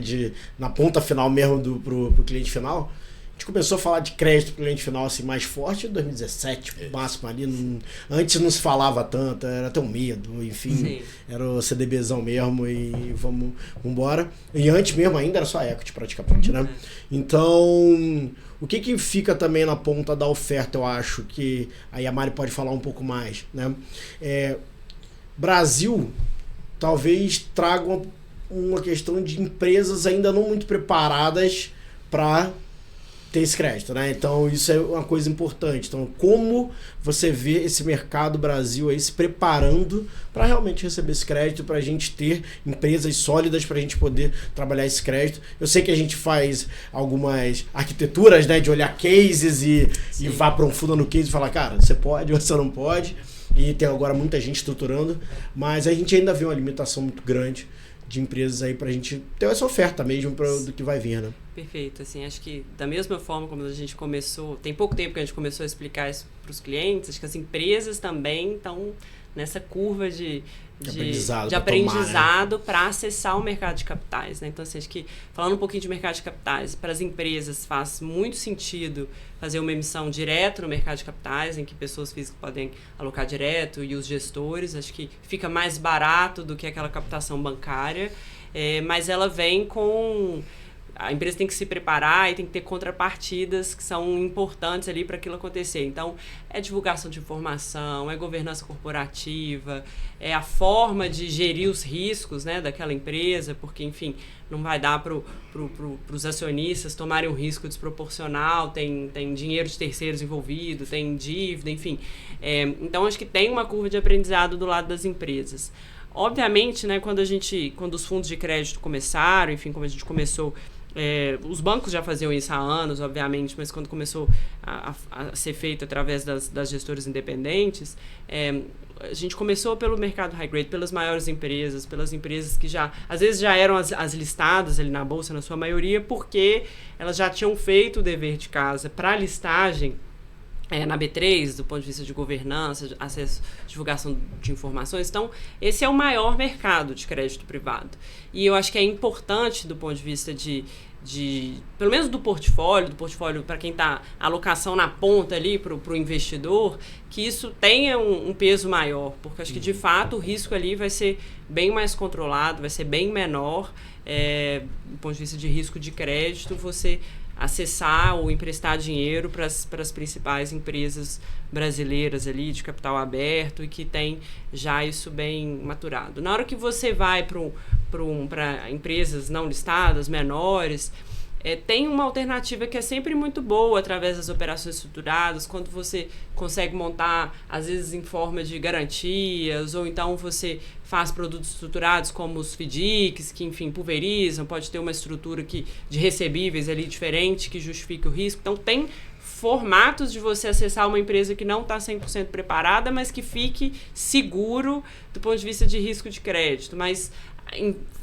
Na ponta final mesmo pro cliente final. A gente começou a falar de crédito pro cliente final assim, mais forte em 2017, máximo ali. Antes não se falava tanto, era até um medo, enfim. Sim. Era o CDBzão mesmo e vamos embora. E antes mesmo ainda era só equity praticamente, né? Então, o que fica também na ponta da oferta, eu acho, que aí a Mari pode falar um pouco mais, né? Brasil talvez traga uma questão de empresas ainda não muito preparadas para ter esse crédito, né? Então isso é uma coisa importante. Então, como você vê esse mercado Brasil aí se preparando para realmente receber esse crédito, para a gente ter empresas sólidas para a gente poder trabalhar esse crédito? Eu sei que a gente faz algumas arquiteturas, né, de olhar cases e vá para um fundo no case e falar, cara, você pode ou você não pode. E tem agora muita gente estruturando, mas a gente ainda vê uma limitação muito grande de empresas aí pra gente ter essa oferta mesmo do que vai vir, né? Perfeito, assim, acho que da mesma forma como a gente começou, tem pouco tempo que a gente começou a explicar isso para os clientes, acho que as empresas também estão nessa curva de aprendizado para acessar o mercado de capitais, né? Então, assim, acho que falando um pouquinho de mercado de capitais, para as empresas faz muito sentido fazer uma emissão direto no mercado de capitais, em que pessoas físicas podem alocar direto e os gestores, acho que fica mais barato do que aquela captação bancária, mas ela vem com... A empresa tem que se preparar e tem que ter contrapartidas que são importantes ali para aquilo acontecer. Então, é divulgação de informação, é governança corporativa, é a forma de gerir os riscos, né, daquela empresa, porque, enfim, não vai dar para os acionistas tomarem um risco desproporcional, tem dinheiro de terceiros envolvido, tem dívida, enfim. Então, acho que tem uma curva de aprendizado do lado das empresas. Obviamente, né, quando os fundos de crédito começaram, enfim, como a gente começou... os bancos já faziam isso há anos, obviamente, mas quando começou a ser feito através das gestoras independentes, a gente começou pelo mercado high grade, pelas maiores empresas, pelas empresas que às vezes já eram as listadas ali na bolsa, na sua maioria, porque elas já tinham feito o dever de casa para a listagem na B3, do ponto de vista de governança, acesso, divulgação de informações. Então, esse é o maior mercado de crédito privado. E eu acho que é importante do ponto de vista pelo menos do portfólio para quem está alocação na ponta ali para o investidor, que isso tenha um peso maior, porque acho que de fato o risco ali vai ser bem mais controlado, vai ser bem menor, do ponto de vista de risco de crédito, você acessar ou emprestar dinheiro para as principais empresas brasileiras ali de capital aberto e que tem já isso bem maturado. Na hora que você vai para empresas não listadas, menores, tem uma alternativa que é sempre muito boa através das operações estruturadas, quando você consegue montar, às vezes em forma de garantias, ou então você faz produtos estruturados como os FDICs, que, enfim, pulverizam, pode ter uma estrutura de recebíveis ali diferente que justifique o risco. Então, tem formatos de você acessar uma empresa que não está 100% preparada, mas que fique seguro do ponto de vista de risco de crédito, mas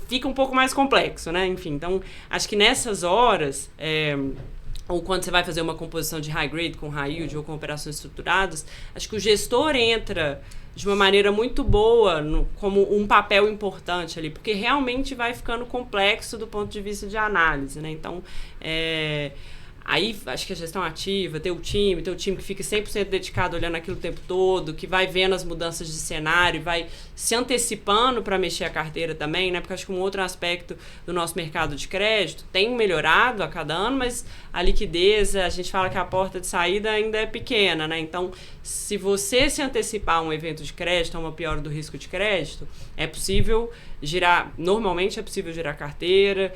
fica um pouco mais complexo, né? Enfim, então, acho que nessas horas, ou quando você vai fazer uma composição de high grade com high yield ou com operações estruturadas, acho que o gestor entra de uma maneira muito boa como um papel importante ali, porque realmente vai ficando complexo do ponto de vista de análise, né? Então, aí acho que a gestão ativa, ter o time que fica 100% dedicado olhando aquilo o tempo todo, que vai vendo as mudanças de cenário, vai se antecipando para mexer a carteira também, né? Porque acho que um outro aspecto do nosso mercado de crédito tem melhorado a cada ano, mas a liquidez, a gente fala que a porta de saída ainda é pequena, né? Então, se você se antecipar a um evento de crédito, a uma piora do risco de crédito, normalmente é possível girar carteira,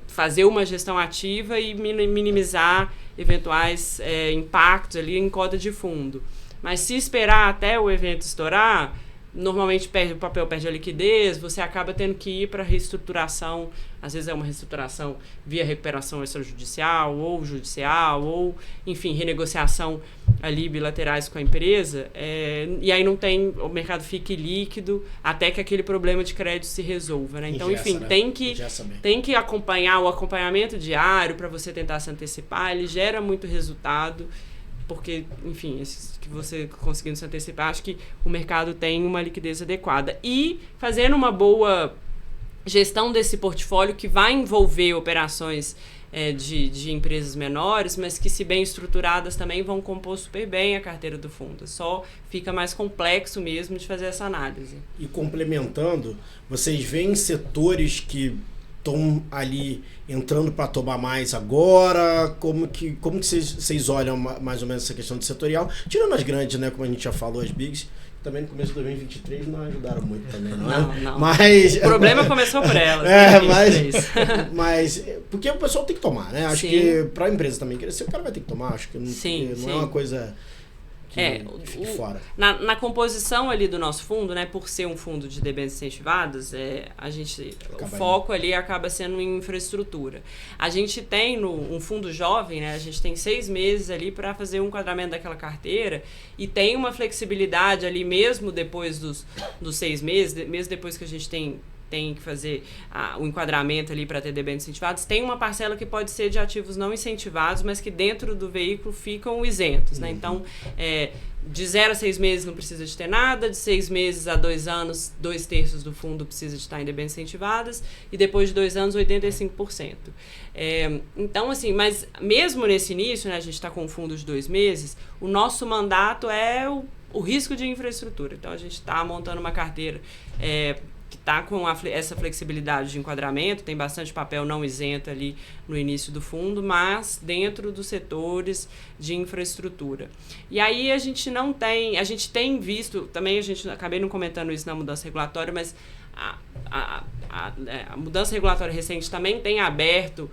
fazer uma gestão ativa e minimizar eventuais impactos ali em cota de fundo. Mas se esperar até o evento estourar, normalmente o papel perde a liquidez, você acaba tendo que ir para reestruturação, às vezes é uma reestruturação via recuperação extrajudicial ou judicial, ou, enfim, renegociação ali bilaterais com a empresa, e aí o mercado fica líquido até que aquele problema de crédito se resolva, né? Então, enfim, né? tem que acompanhar o acompanhamento diário para você tentar se antecipar, ele gera muito resultado, porque, enfim, que você conseguindo se antecipar, acho que o mercado tem uma liquidez adequada. E fazendo uma boa gestão desse portfólio que vai envolver operações de empresas menores, mas que, se bem estruturadas, também vão compor super bem a carteira do fundo. Só fica mais complexo mesmo de fazer essa análise. E complementando, vocês veem setores que estão ali entrando para tomar mais agora? Como que vocês olham mais ou menos essa questão do setorial? Tirando as grandes, né, como a gente já falou, as bigs, também no começo de 2023 não ajudaram muito também, não. Mas, o problema começou por elas. Mas porque o pessoal tem que tomar, né? Acho que para a empresa também crescer, o cara vai ter que tomar. Acho que não é uma coisa que fique fora. Na composição ali do nosso fundo, né, por ser um fundo de debêntures incentivadas, o foco ali acaba sendo em infraestrutura. A gente tem um fundo jovem, né, a gente tem 6 meses ali para fazer um enquadramento daquela carteira e tem uma flexibilidade ali mesmo depois dos 6 meses, mesmo depois que a gente tem que fazer o enquadramento ali para ter debêntures incentivados, tem uma parcela que pode ser de ativos não incentivados, mas que dentro do veículo ficam isentos, né? Então, de 0 a 6 meses não precisa de ter nada, de 6 meses a 2 anos, 2/3 do fundo precisa de estar em debêntures incentivadas, e depois de 2 anos, 85%. Então, assim, mas mesmo nesse início, né, a gente está com um fundo de 2 meses, o nosso mandato é o risco de infraestrutura. Então, a gente está montando uma carteira que está com essa flexibilidade de enquadramento, tem bastante papel não isento ali no início do fundo, mas dentro dos setores de infraestrutura. E aí a gente tem visto, também acabei não comentando isso na mudança regulatória, mas a mudança regulatória recente também tem aberto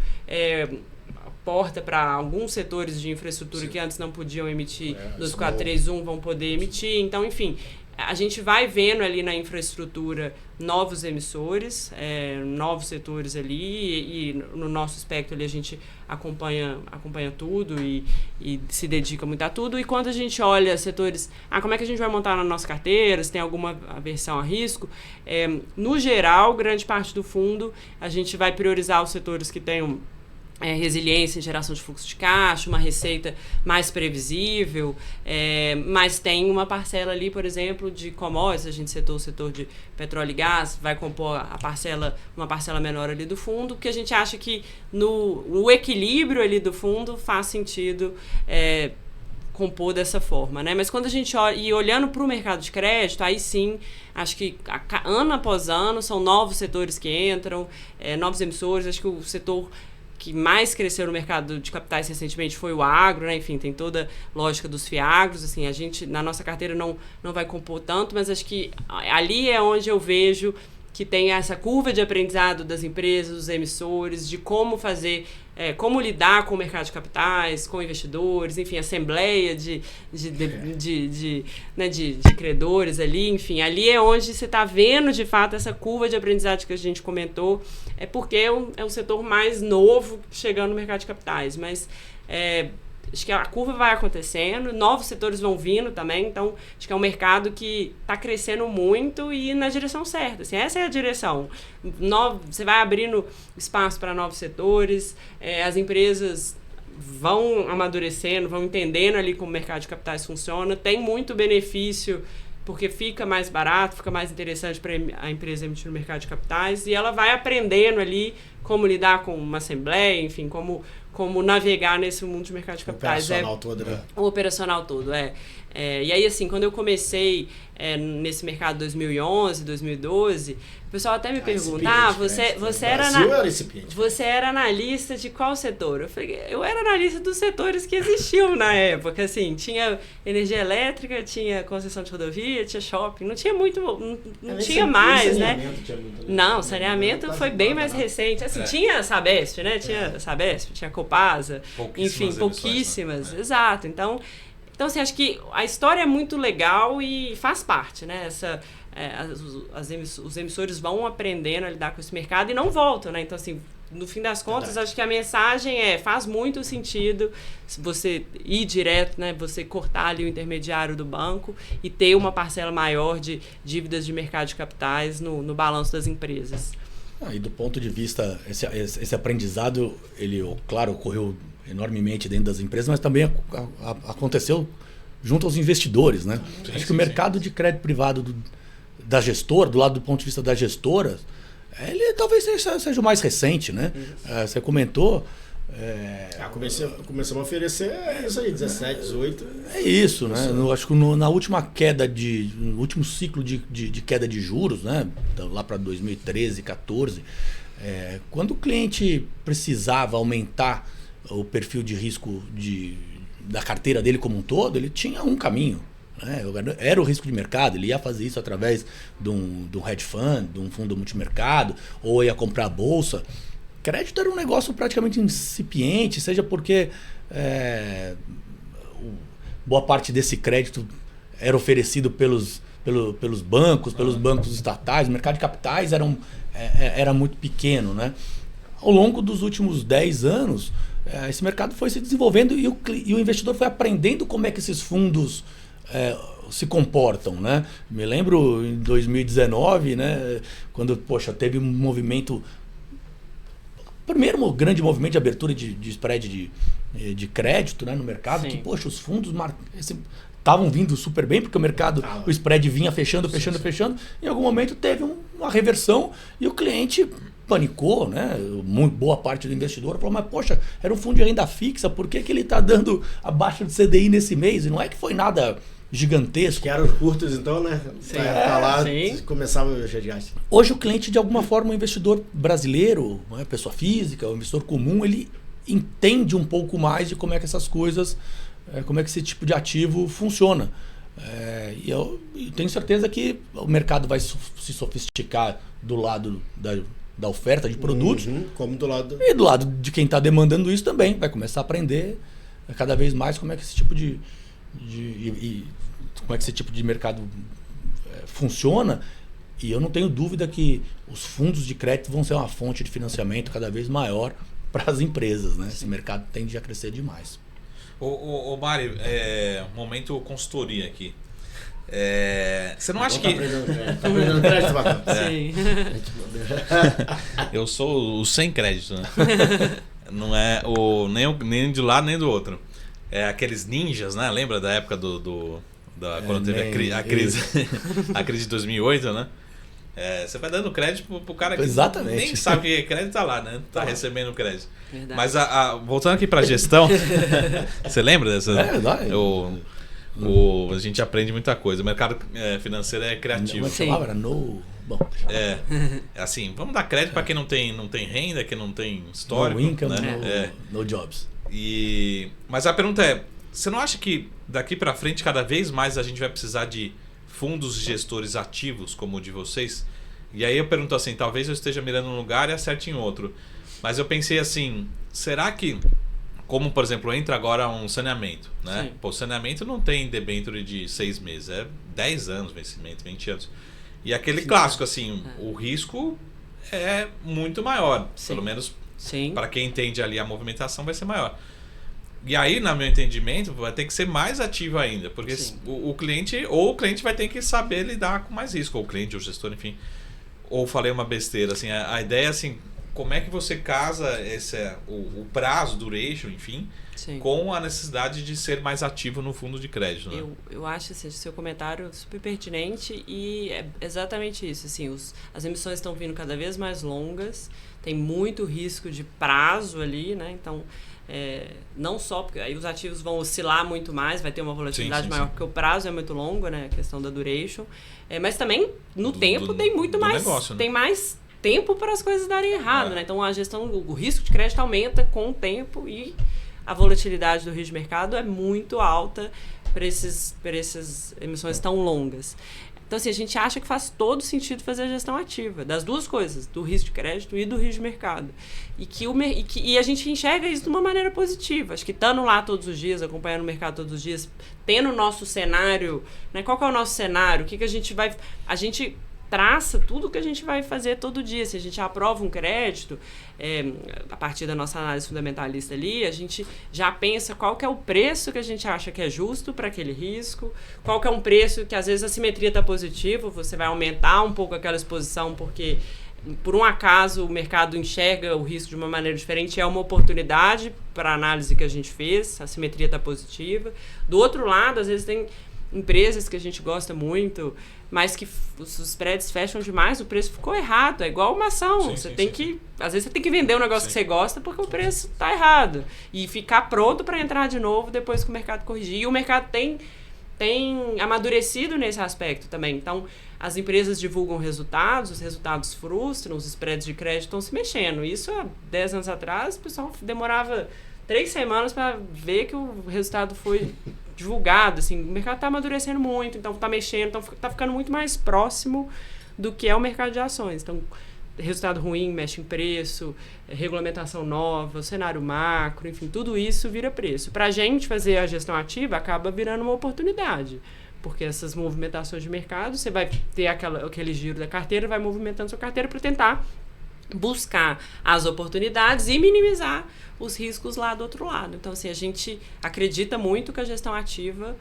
porta para alguns setores de infraestrutura que antes não podiam emitir, 2431 vão poder emitir, então, enfim, a gente vai vendo ali na infraestrutura novos emissores, novos setores ali, e no nosso espectro ali a gente acompanha tudo e se dedica muito a tudo. E quando a gente olha setores, como é que a gente vai montar na nossa carteira, se tem alguma aversão a risco, no geral, grande parte do fundo, a gente vai priorizar os setores que tenham resiliência em geração de fluxo de caixa, uma receita mais previsível, mas tem uma parcela ali, por exemplo, de commodities, a gente setou o setor de petróleo e gás, vai compor uma parcela menor ali do fundo, que a gente acha que no equilíbrio ali do fundo faz sentido compor dessa forma, né? Mas quando a gente olha, e olhando para o mercado de crédito, aí sim, acho que ano após ano são novos setores que entram, novos emissores, acho que o setor que mais cresceu no mercado de capitais recentemente foi o agro, né? Enfim, tem toda a lógica dos fiagros, assim, a gente, na nossa carteira não vai compor tanto, mas acho que ali é onde eu vejo que tem essa curva de aprendizado das empresas, dos emissores, de como fazer, como lidar com o mercado de capitais, com investidores, enfim, assembleia de credores ali, enfim, ali é onde você está vendo de fato essa curva de aprendizado que a gente comentou, porque é um setor mais novo chegando no mercado de capitais, mas acho que a curva vai acontecendo, novos setores vão vindo também, então acho que é um mercado que está crescendo muito e na direção certa, assim, essa é a direção. Você vai abrindo espaço para novos setores, as empresas vão amadurecendo, vão entendendo ali como o mercado de capitais funciona, tem muito benefício porque fica mais barato, fica mais interessante para a empresa emitir no mercado de capitais e ela vai aprendendo ali como lidar com uma assembleia, enfim, como navegar nesse mundo de mercado de capitais. O operacional todo, né? O operacional todo, E aí, assim, quando eu comecei nesse mercado em 2011, 2012, o pessoal até me pergunta, você era analista de qual setor? Eu falei, eu era analista dos setores que existiam na época, assim, tinha energia elétrica, tinha concessão de rodovia, tinha shopping, não tinha muito, não tinha mais, né? Não, saneamento foi bem mais recente, assim, tinha Sabesp, né? Tinha Sabesp, tinha Copasa, enfim, pouquíssimas, né? Exato, então, assim, acho que a história é muito legal e faz parte, né? Os emissores vão aprendendo a lidar com esse mercado e não voltam, né? Então, assim, no fim das contas, acho que a mensagem faz muito sentido se você ir direto, né? Você cortar ali o intermediário do banco e ter uma parcela maior de dívidas de mercado de capitais no balanço das empresas. E do ponto de vista, esse aprendizado, ele, claro, ocorreu enormemente dentro das empresas, mas também aconteceu junto aos investidores, né? Acho que o mercado de crédito privado da gestora, do lado do ponto de vista das gestoras, ele talvez seja o mais recente, né? Você comentou... Começamos a oferecer isso aí, 17, 18. É isso, né? Acho que na última no último ciclo de queda de juros, né? Lá para 2013, 2014, quando o cliente precisava aumentar o perfil de risco da carteira dele como um todo, ele tinha um caminho. Né? Era o risco de mercado, ele ia fazer isso através de um hedge fund, de um fundo multimercado, ou ia comprar a bolsa. Crédito era um negócio praticamente incipiente, seja porque boa parte desse crédito era oferecido pelos bancos, pelos bancos estatais. O mercado de capitais era muito pequeno. Né? Ao longo dos últimos 10 anos, esse mercado foi se desenvolvendo e o investidor foi aprendendo como é que esses fundos se comportam, né? Me lembro em 2019, né, quando teve um movimento, primeiro grande movimento de abertura de spread de crédito, né, no mercado. Sim. Que os fundos estavam vindo super bem, porque o mercado, o spread vinha fechando. Em algum momento teve uma reversão e o cliente panicou, né? Boa parte do investidor falou, mas era um fundo de renda fixa, por que ele está dando abaixo do CDI nesse mês? E não é que foi nada gigantesco. Que eram curtos, então, né? Sim. Começava o desgaste. Hoje o cliente, de alguma forma, o investidor brasileiro, né, pessoa física, o investidor comum, ele entende um pouco mais de como é que essas coisas, como é que esse tipo de ativo funciona. E eu tenho certeza que o mercado vai se sofisticar do lado da oferta de produtos. Como do lado... E do lado de quem está demandando isso também. Vai começar a aprender cada vez mais como é que esse tipo como é que esse tipo de mercado funciona. E eu não tenho dúvida que os fundos de crédito vão ser uma fonte de financiamento cada vez maior para as empresas. Né? Esse mercado tende a crescer demais. Ô Mário, momento consultoria aqui. Você não acha que... Tá aprendendo crédito, bacana. Sim. Eu sou o sem crédito, né? Não é nem de um lado nem do outro. Aqueles ninjas, né? Lembra da época quando teve a crise a crise de 2008, né? Você vai dando crédito pro cara que Exatamente. Nem sabe o que é crédito, tá lá, né? Tá recebendo crédito. Verdade. Mas voltando aqui pra gestão, você lembra dessa? A gente aprende muita coisa. O mercado financeiro é criativo. Mas chamava, Bom, assim, vamos dar crédito para quem não tem renda, quem não tem histórico. No income, né? no jobs. Mas a pergunta é, você não acha que daqui para frente cada vez mais a gente vai precisar de fundos de gestores ativos como o de vocês? E aí eu pergunto assim, talvez eu esteja mirando um lugar e acerte em outro. Mas eu pensei assim, será que, como por exemplo, entra agora um saneamento, né? Pô, saneamento não tem debênture de 6 meses, é 10 anos vencimento, 20 anos. E aquele clássico, assim, o risco é muito maior, pelo menos para quem entende ali a movimentação vai ser maior. E aí, no meu entendimento, vai ter que ser mais ativo ainda, porque o cliente vai ter que saber lidar com mais risco, ou o cliente, ou o gestor, enfim. Ou falei uma besteira, assim, a ideia é assim, como é que você casa o prazo, duration, enfim, com a necessidade de ser mais ativo no fundo de crédito, né? Eu acho esse seu comentário super pertinente e é exatamente isso. Assim, as emissões estão vindo cada vez mais longas, tem muito risco de prazo ali, né? Então, não só porque aí os ativos vão oscilar muito mais, vai ter uma volatilidade maior, porque o prazo é muito longo, né? A questão da duration. Mas também, no tempo, tem muito mais... negócio, né? Tem mais tempo para as coisas darem errado, né? Então, a gestão, o risco de crédito aumenta com o tempo e a volatilidade do risco de mercado é muito alta para essas emissões tão longas. Então, assim, a gente acha que faz todo sentido fazer a gestão ativa, das duas coisas, do risco de crédito e do risco de mercado. E a gente enxerga isso de uma maneira positiva. Acho que estando lá todos os dias, acompanhando o mercado todos os dias, tendo o nosso cenário, né? Qual que é o nosso cenário? O que a gente vai... A gente traça tudo que a gente vai fazer todo dia. Se a gente aprova um crédito, a partir da nossa análise fundamentalista ali, a gente já pensa qual que é o preço que a gente acha que é justo para aquele risco, qual que é um preço que às vezes a simetria está positiva, você vai aumentar um pouco aquela exposição porque por um acaso o mercado enxerga o risco de uma maneira diferente, é uma oportunidade para a análise que a gente fez, a simetria está positiva. Do outro lado, às vezes tem empresas que a gente gosta muito, mas que os prédios fecham demais, o preço ficou errado, é igual uma ação. Às vezes você tem que vender um negócio que você gosta porque o preço está errado. E ficar pronto para entrar de novo depois que o mercado corrigir. E o mercado tem amadurecido nesse aspecto também. Então, as empresas divulgam resultados, os resultados frustram, os spreads de crédito estão se mexendo. Isso há 10 anos atrás, o pessoal demorava 3 semanas para ver que o resultado foi divulgado, assim, o mercado está amadurecendo muito, então está mexendo, então está ficando muito mais próximo do que é o mercado de ações. Então, resultado ruim mexe em preço, regulamentação nova, cenário macro, enfim, tudo isso vira preço. Para a gente fazer a gestão ativa, acaba virando uma oportunidade, porque essas movimentações de mercado, você vai ter aquele giro da carteira, vai movimentando sua carteira para tentar buscar as oportunidades e minimizar os riscos lá do outro lado. Então, assim, a gente acredita muito que a gestão ativa,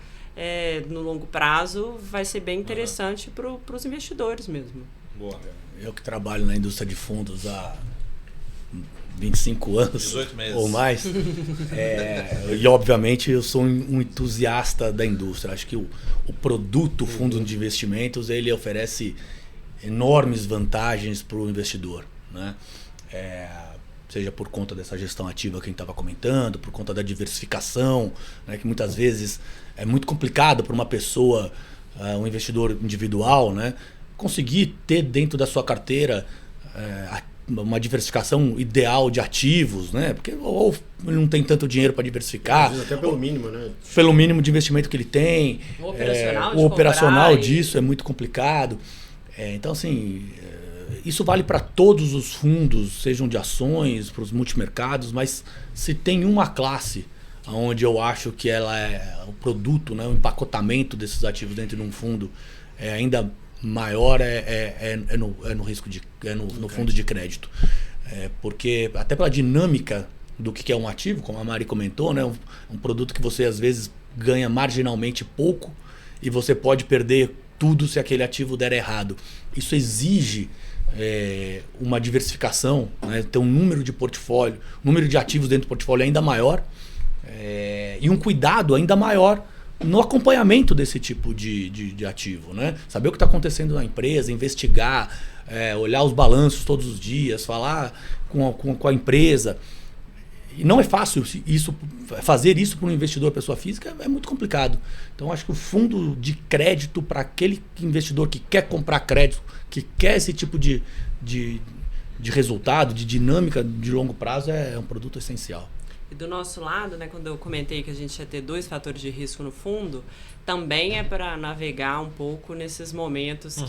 no longo prazo, vai ser bem interessante para os investidores mesmo. Boa. Eu que trabalho na indústria de fundos há 25 anos 18 meses. Ou mais, e obviamente eu sou um entusiasta da indústria. Acho que o produto fundo de investimentos, ele oferece enormes vantagens para o investidor, né? Seja por conta dessa gestão ativa que a gente estava comentando, por conta da diversificação, né, que muitas vezes é muito complicado para uma pessoa, um investidor individual, né, conseguir ter dentro da sua carteira uma diversificação ideal de ativos, né, porque ou ele não tem tanto dinheiro para diversificar, até pelo mínimo, né? Pelo mínimo de investimento que ele tem, o operacional disso é muito complicado. Então, assim, isso vale para todos os fundos, sejam de ações, para os multimercados, mas se tem uma classe onde eu acho que ela é o produto, né, o empacotamento desses ativos dentro de um fundo é ainda maior, no risco no fundo de crédito. Porque até pela dinâmica do que é um ativo, como a Mari comentou, né, um produto que você às vezes ganha marginalmente pouco e você pode perder tudo se aquele ativo der errado. Isso exige uma diversificação, né? Ter um número de portfólio, número de ativos dentro do portfólio ainda maior, e um cuidado ainda maior no acompanhamento desse tipo de ativo, né? Saber o que está acontecendo na empresa, investigar, olhar os balanços todos os dias, falar com a empresa. E não é fácil fazer isso para um investidor, pessoa física, é muito complicado. Então, acho que o fundo de crédito para aquele investidor que quer comprar crédito, que quer esse tipo de resultado, de dinâmica de longo prazo, é um produto essencial. E do nosso lado, né, quando eu comentei que a gente ia ter 2 fatores de risco no fundo, também é para navegar um pouco nesses momentos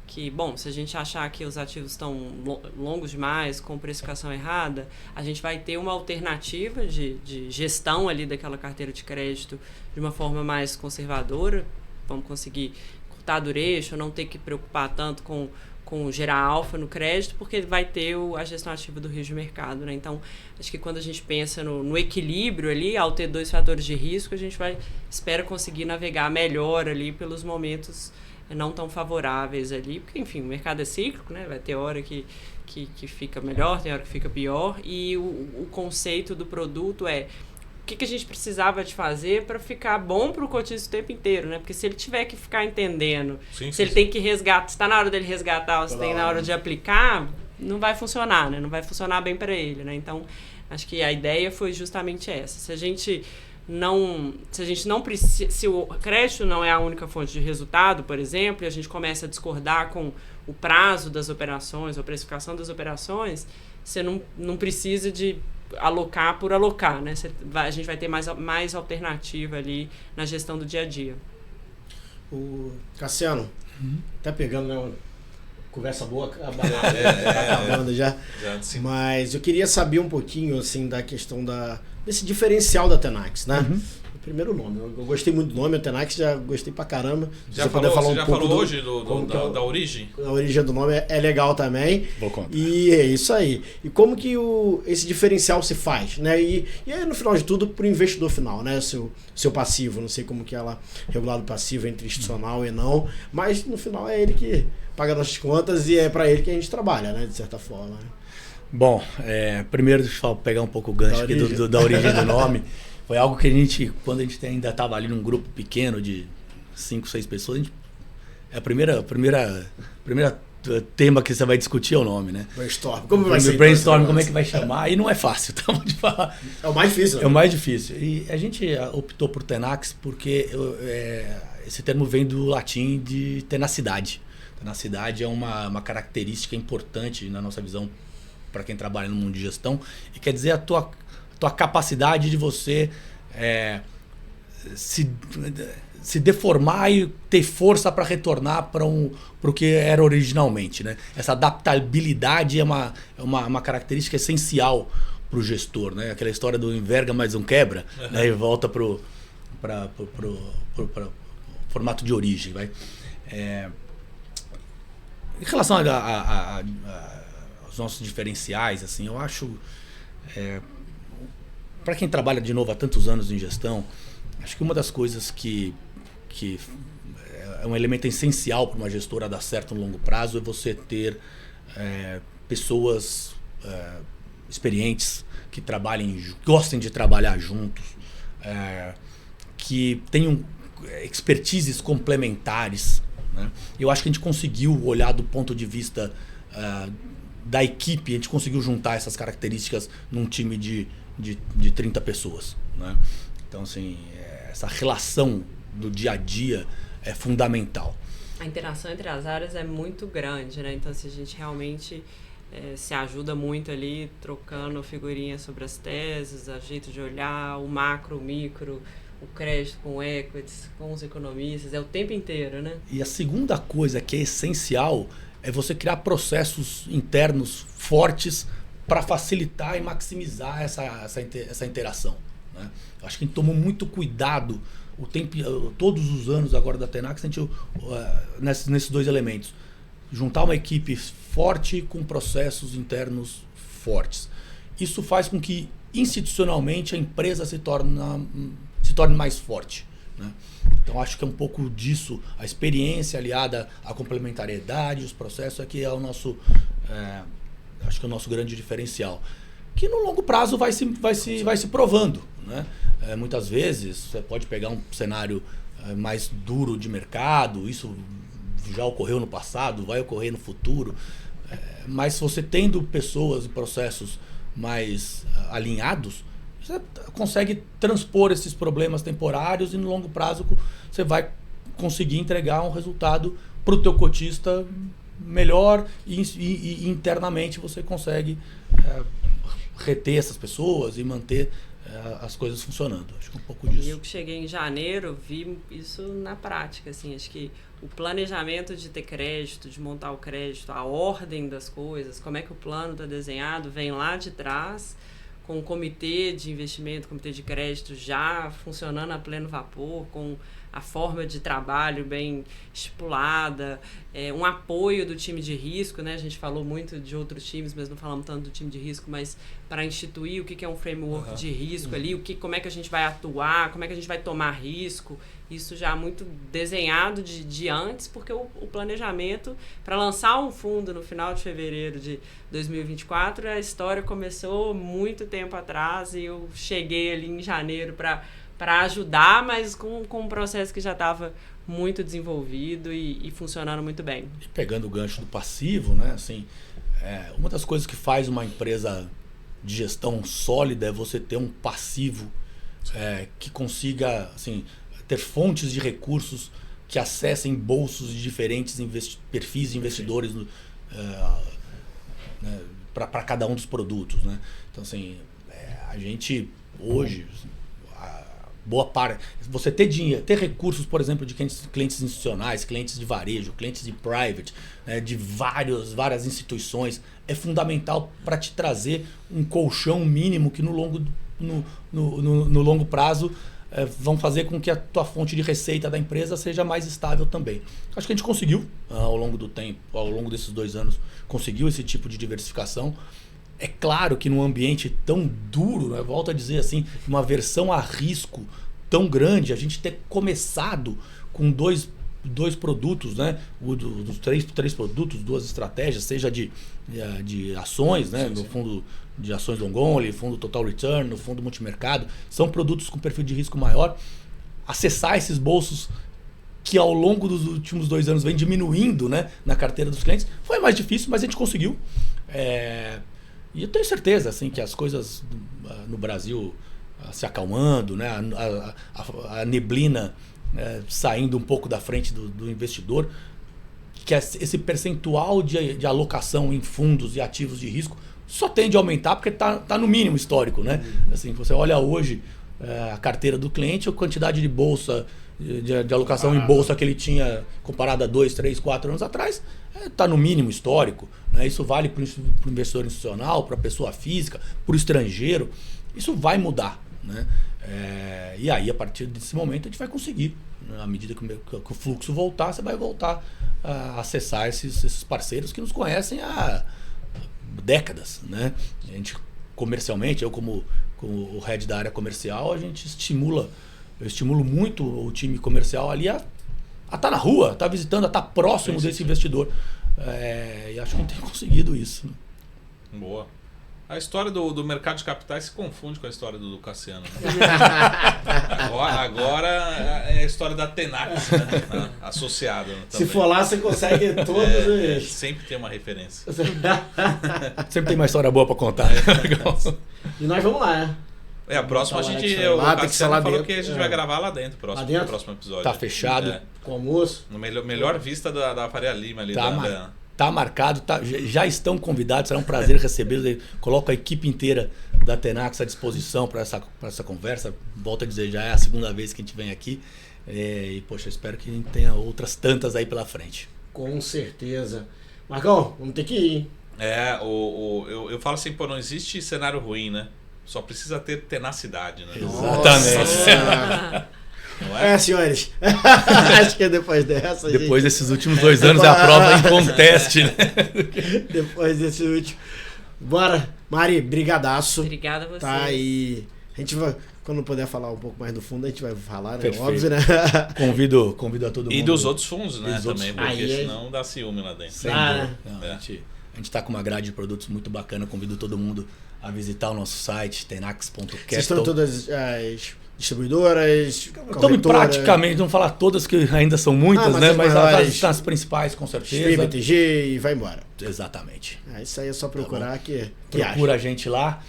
que, bom, se a gente achar que os ativos estão longos demais, com precificação errada, a gente vai ter uma alternativa de gestão ali daquela carteira de crédito de uma forma mais conservadora. Vamos conseguir cortar a duration, não ter que preocupar tanto com gerar alfa no crédito, porque vai ter a gestão ativa do risco de mercado, né? Então, acho que quando a gente pensa no equilíbrio ali, ao ter 2 fatores de risco, a gente espera conseguir navegar melhor ali pelos momentos não tão favoráveis ali, porque, enfim, o mercado é cíclico, né? Vai ter hora que fica melhor, tem hora que fica pior, e o conceito do produto o que a gente precisava de fazer para ficar bom para o cotista o tempo inteiro, né? Porque se ele tiver que ficar entendendo, ele tem que resgatar, se está na hora dele resgatar ou se tem na hora de aplicar, não vai funcionar, né? Não vai funcionar bem para ele, né? Então, Acho que a ideia foi justamente essa. Se a gente não precisa, se o crédito não é a única fonte de resultado, por exemplo, e a gente começa a discordar com o prazo das operações, ou a precificação das operações, você não precisa de alocar por alocar, né? A gente vai ter mais alternativa ali na gestão do dia a dia. O Cassiano, tá pegando, né? Conversa boa, tá acabando já. Mas eu queria saber um pouquinho, assim, da questão desse diferencial da Tenax, né? O primeiro nome, eu gostei muito do nome, a Tenax já gostei pra caramba. Você já falou hoje da origem? A origem do nome é legal também. Vou contar. E é isso aí. E como que esse diferencial se faz, né? E aí, no final de tudo, pro investidor final, né? Seu passivo, não sei como que ela regulado passivo entre institucional e não, mas no final é ele que paga nossas contas e é para ele que a gente trabalha, né? De certa forma. Né? Bom, primeiro deixa eu pegar um pouco o gancho aqui da origem do nome. Foi algo que a gente, quando a gente ainda estava ali num grupo pequeno de 5, 6 pessoas, a primeira tema que você vai discutir é o nome, né? Brainstorm. Como vai ser? Brainstorm, como é que vai chamar? E não é fácil, tá? De falar. É o mais difícil. É o mais difícil. E a gente optou por Tenax porque esse termo vem do latim de tenacidade. Tenacidade é uma característica importante na nossa visão para quem trabalha no mundo de gestão e quer dizer a tua capacidade de você se deformar e ter força para retornar para o que era originalmente, né? Essa adaptabilidade é uma característica essencial para o gestor, né? Aquela história do enverga, mas não quebra, né? E volta para formato de origem. Vai? Em relação aos nossos diferenciais, assim, eu acho... para quem trabalha de novo há tantos anos em gestão, acho que uma das coisas que é um elemento essencial para uma gestora dar certo no longo prazo é você ter pessoas experientes que gostem de trabalhar juntos, que tenham expertises complementares. Né? Eu acho que a gente conseguiu olhar do ponto de vista da equipe, a gente conseguiu juntar essas características num time de 30 pessoas. Né? Então, assim, essa relação do dia a dia é fundamental. A interação entre as áreas é muito grande, né? Então, se a gente realmente se ajuda muito ali, trocando figurinhas sobre as teses, o jeito de olhar, o macro, o micro, o crédito com o equities, com os economistas, é o tempo inteiro, né? E a segunda coisa que é essencial é você criar processos internos fortes para facilitar e maximizar essa interação. Né? Eu acho que a gente tomou muito cuidado todos os anos agora da Tenax, a gente, nesses dois elementos. Juntar uma equipe forte com processos internos fortes. Isso faz com que, institucionalmente, a empresa se torne mais forte. Né? Então, acho que é um pouco disso. A experiência aliada à complementariedade, os processos, aqui é o nosso... acho que é o nosso grande diferencial. Que no longo prazo vai se provando. Né? Muitas vezes, você pode pegar um cenário mais duro de mercado, isso já ocorreu no passado, vai ocorrer no futuro, mas você tendo pessoas e processos mais alinhados, você consegue transpor esses problemas temporários e no longo prazo você vai conseguir entregar um resultado para o teu cotista melhor e internamente você consegue reter essas pessoas e manter as coisas funcionando. Acho que é um pouco disso. E eu que cheguei em janeiro, vi isso na prática. Assim, acho que o planejamento de ter crédito, de montar o crédito, a ordem das coisas, como é que o plano está desenhado, vem lá de trás, com o comitê de investimento, comitê de crédito já funcionando a pleno vapor, com a forma de trabalho bem estipulada, um apoio do time de risco, né? A gente falou muito de outros times, mas não falamos tanto do time de risco, mas para instituir o que é um framework de risco ali, como é que a gente vai atuar, como é que a gente vai tomar risco, isso já muito desenhado de antes, porque o planejamento, para lançar um fundo no final de fevereiro de 2024, a história começou muito tempo atrás e eu cheguei ali em janeiro para ajudar, mas com um processo que já estava muito desenvolvido e funcionando muito bem. E pegando o gancho do passivo, né? Assim, uma das coisas que faz uma empresa de gestão sólida é você ter um passivo que consiga assim, ter fontes de recursos que acessem bolsos de diferentes perfis de investidores para cada um dos produtos, né? Então, assim, a gente hoje, boa parte, você ter dinheiro, ter recursos, por exemplo, de clientes institucionais, clientes de varejo, clientes de private, de várias instituições, é fundamental para te trazer um colchão mínimo que no longo prazo vão fazer com que a tua fonte de receita da empresa seja mais estável também. Acho que a gente conseguiu, ao longo do tempo, ao longo desses 2 anos, conseguiu esse tipo de diversificação. É claro que num ambiente tão duro, né, volto a dizer assim, uma aversão a risco tão grande, a gente ter começado com dois produtos, né, dos três produtos, 2 estratégias, seja de ações, né, no fundo de ações long only, fundo total return, no fundo multimercado, são produtos com perfil de risco maior. Acessar esses bolsos que ao longo dos últimos 2 anos vem diminuindo, né, na carteira dos clientes, foi mais difícil, mas a gente conseguiu. E eu tenho certeza assim, que as coisas no Brasil se acalmando, né, a neblina saindo um pouco da frente do investidor, que esse percentual de alocação em fundos e ativos de risco só tende a aumentar porque está no mínimo histórico, né? Assim, você olha hoje a carteira do cliente, a quantidade de bolsa, de alocação em bolsa que ele tinha comparado a 2, 3, 4 anos atrás, está no mínimo histórico, né? Isso vale para o investidor institucional, para a pessoa física, para o estrangeiro. Isso vai mudar, né? E aí, a partir desse momento, a gente vai conseguir. À medida que o fluxo voltar, você vai voltar a acessar esses parceiros que nos conhecem há décadas, né? A gente, comercialmente, eu como o head da área comercial, eu estimulo muito o time comercial ali a estar na rua, a estar visitando, a estar próximo desse investidor. E acho que a gente tem conseguido isso. Boa. A história do mercado de capitais se confunde com a história do Cassiano. Né? Agora é a história da Tenax, né? Associada. Se for lá, você consegue todos os... Sempre tem uma referência. Sempre tem uma história boa para contar. E nós vamos lá, né? A próxima a gente... O Cassiano falou que a gente vai gravar lá dentro, no próximo episódio. Tá fechado. Com almoço. No melhor vista da Faria Lima ali. Tá marcado, já estão convidados, será um prazer recebê-los. Coloco a equipe inteira da Tenax à disposição para essa conversa. Volto a dizer, já é a 2ª vez que a gente vem aqui. E, poxa, espero que a gente tenha outras tantas aí pela frente. Com certeza. Marcão, vamos ter que ir, hein? Eu falo assim, não existe cenário ruim, né? Só precisa ter tenacidade, né? Exatamente. Não é? Senhores. Acho que é depois dessa. Depois desses últimos 2 anos é a prova em conteste, né? Depois desse último. Bora. Mari, brigadaço. Obrigada a você. Tá, e a gente vai, quando puder falar um pouco mais do fundo, a gente vai falar, né? Perfeito. Óbvio, né? Convido a todo mundo. E dos outros fundos, né? Também, porque aí, senão dá ciúme lá dentro. Sem dúvida. Não, a gente tá com uma grade de produtos muito bacana. Convido todo mundo a visitar o nosso site, tenax.capital. Vocês estão todas as distribuidoras, estamos praticamente, vamos falar todas que ainda são muitas, né? Mas as principais, com certeza. Stream, TG e vai embora. Exatamente. Isso aí é só procurar que procura a gente lá.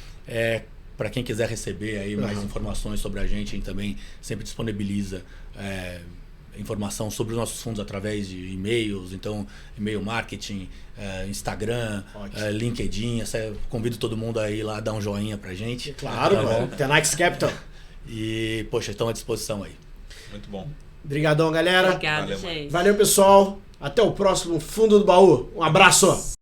Para quem quiser receber aí mais informações sobre a gente também sempre disponibiliza informação sobre os nossos fundos através de e-mails, então e-mail marketing, Instagram, LinkedIn. Convido todo mundo a ir lá dar um joinha pra gente. Claro, Tenax Capital. E, poxa, estão à disposição aí. Muito bom. Obrigadão, galera. Obrigada, gente. Valeu, pessoal. Até o próximo Fundo do Baú. Um abraço.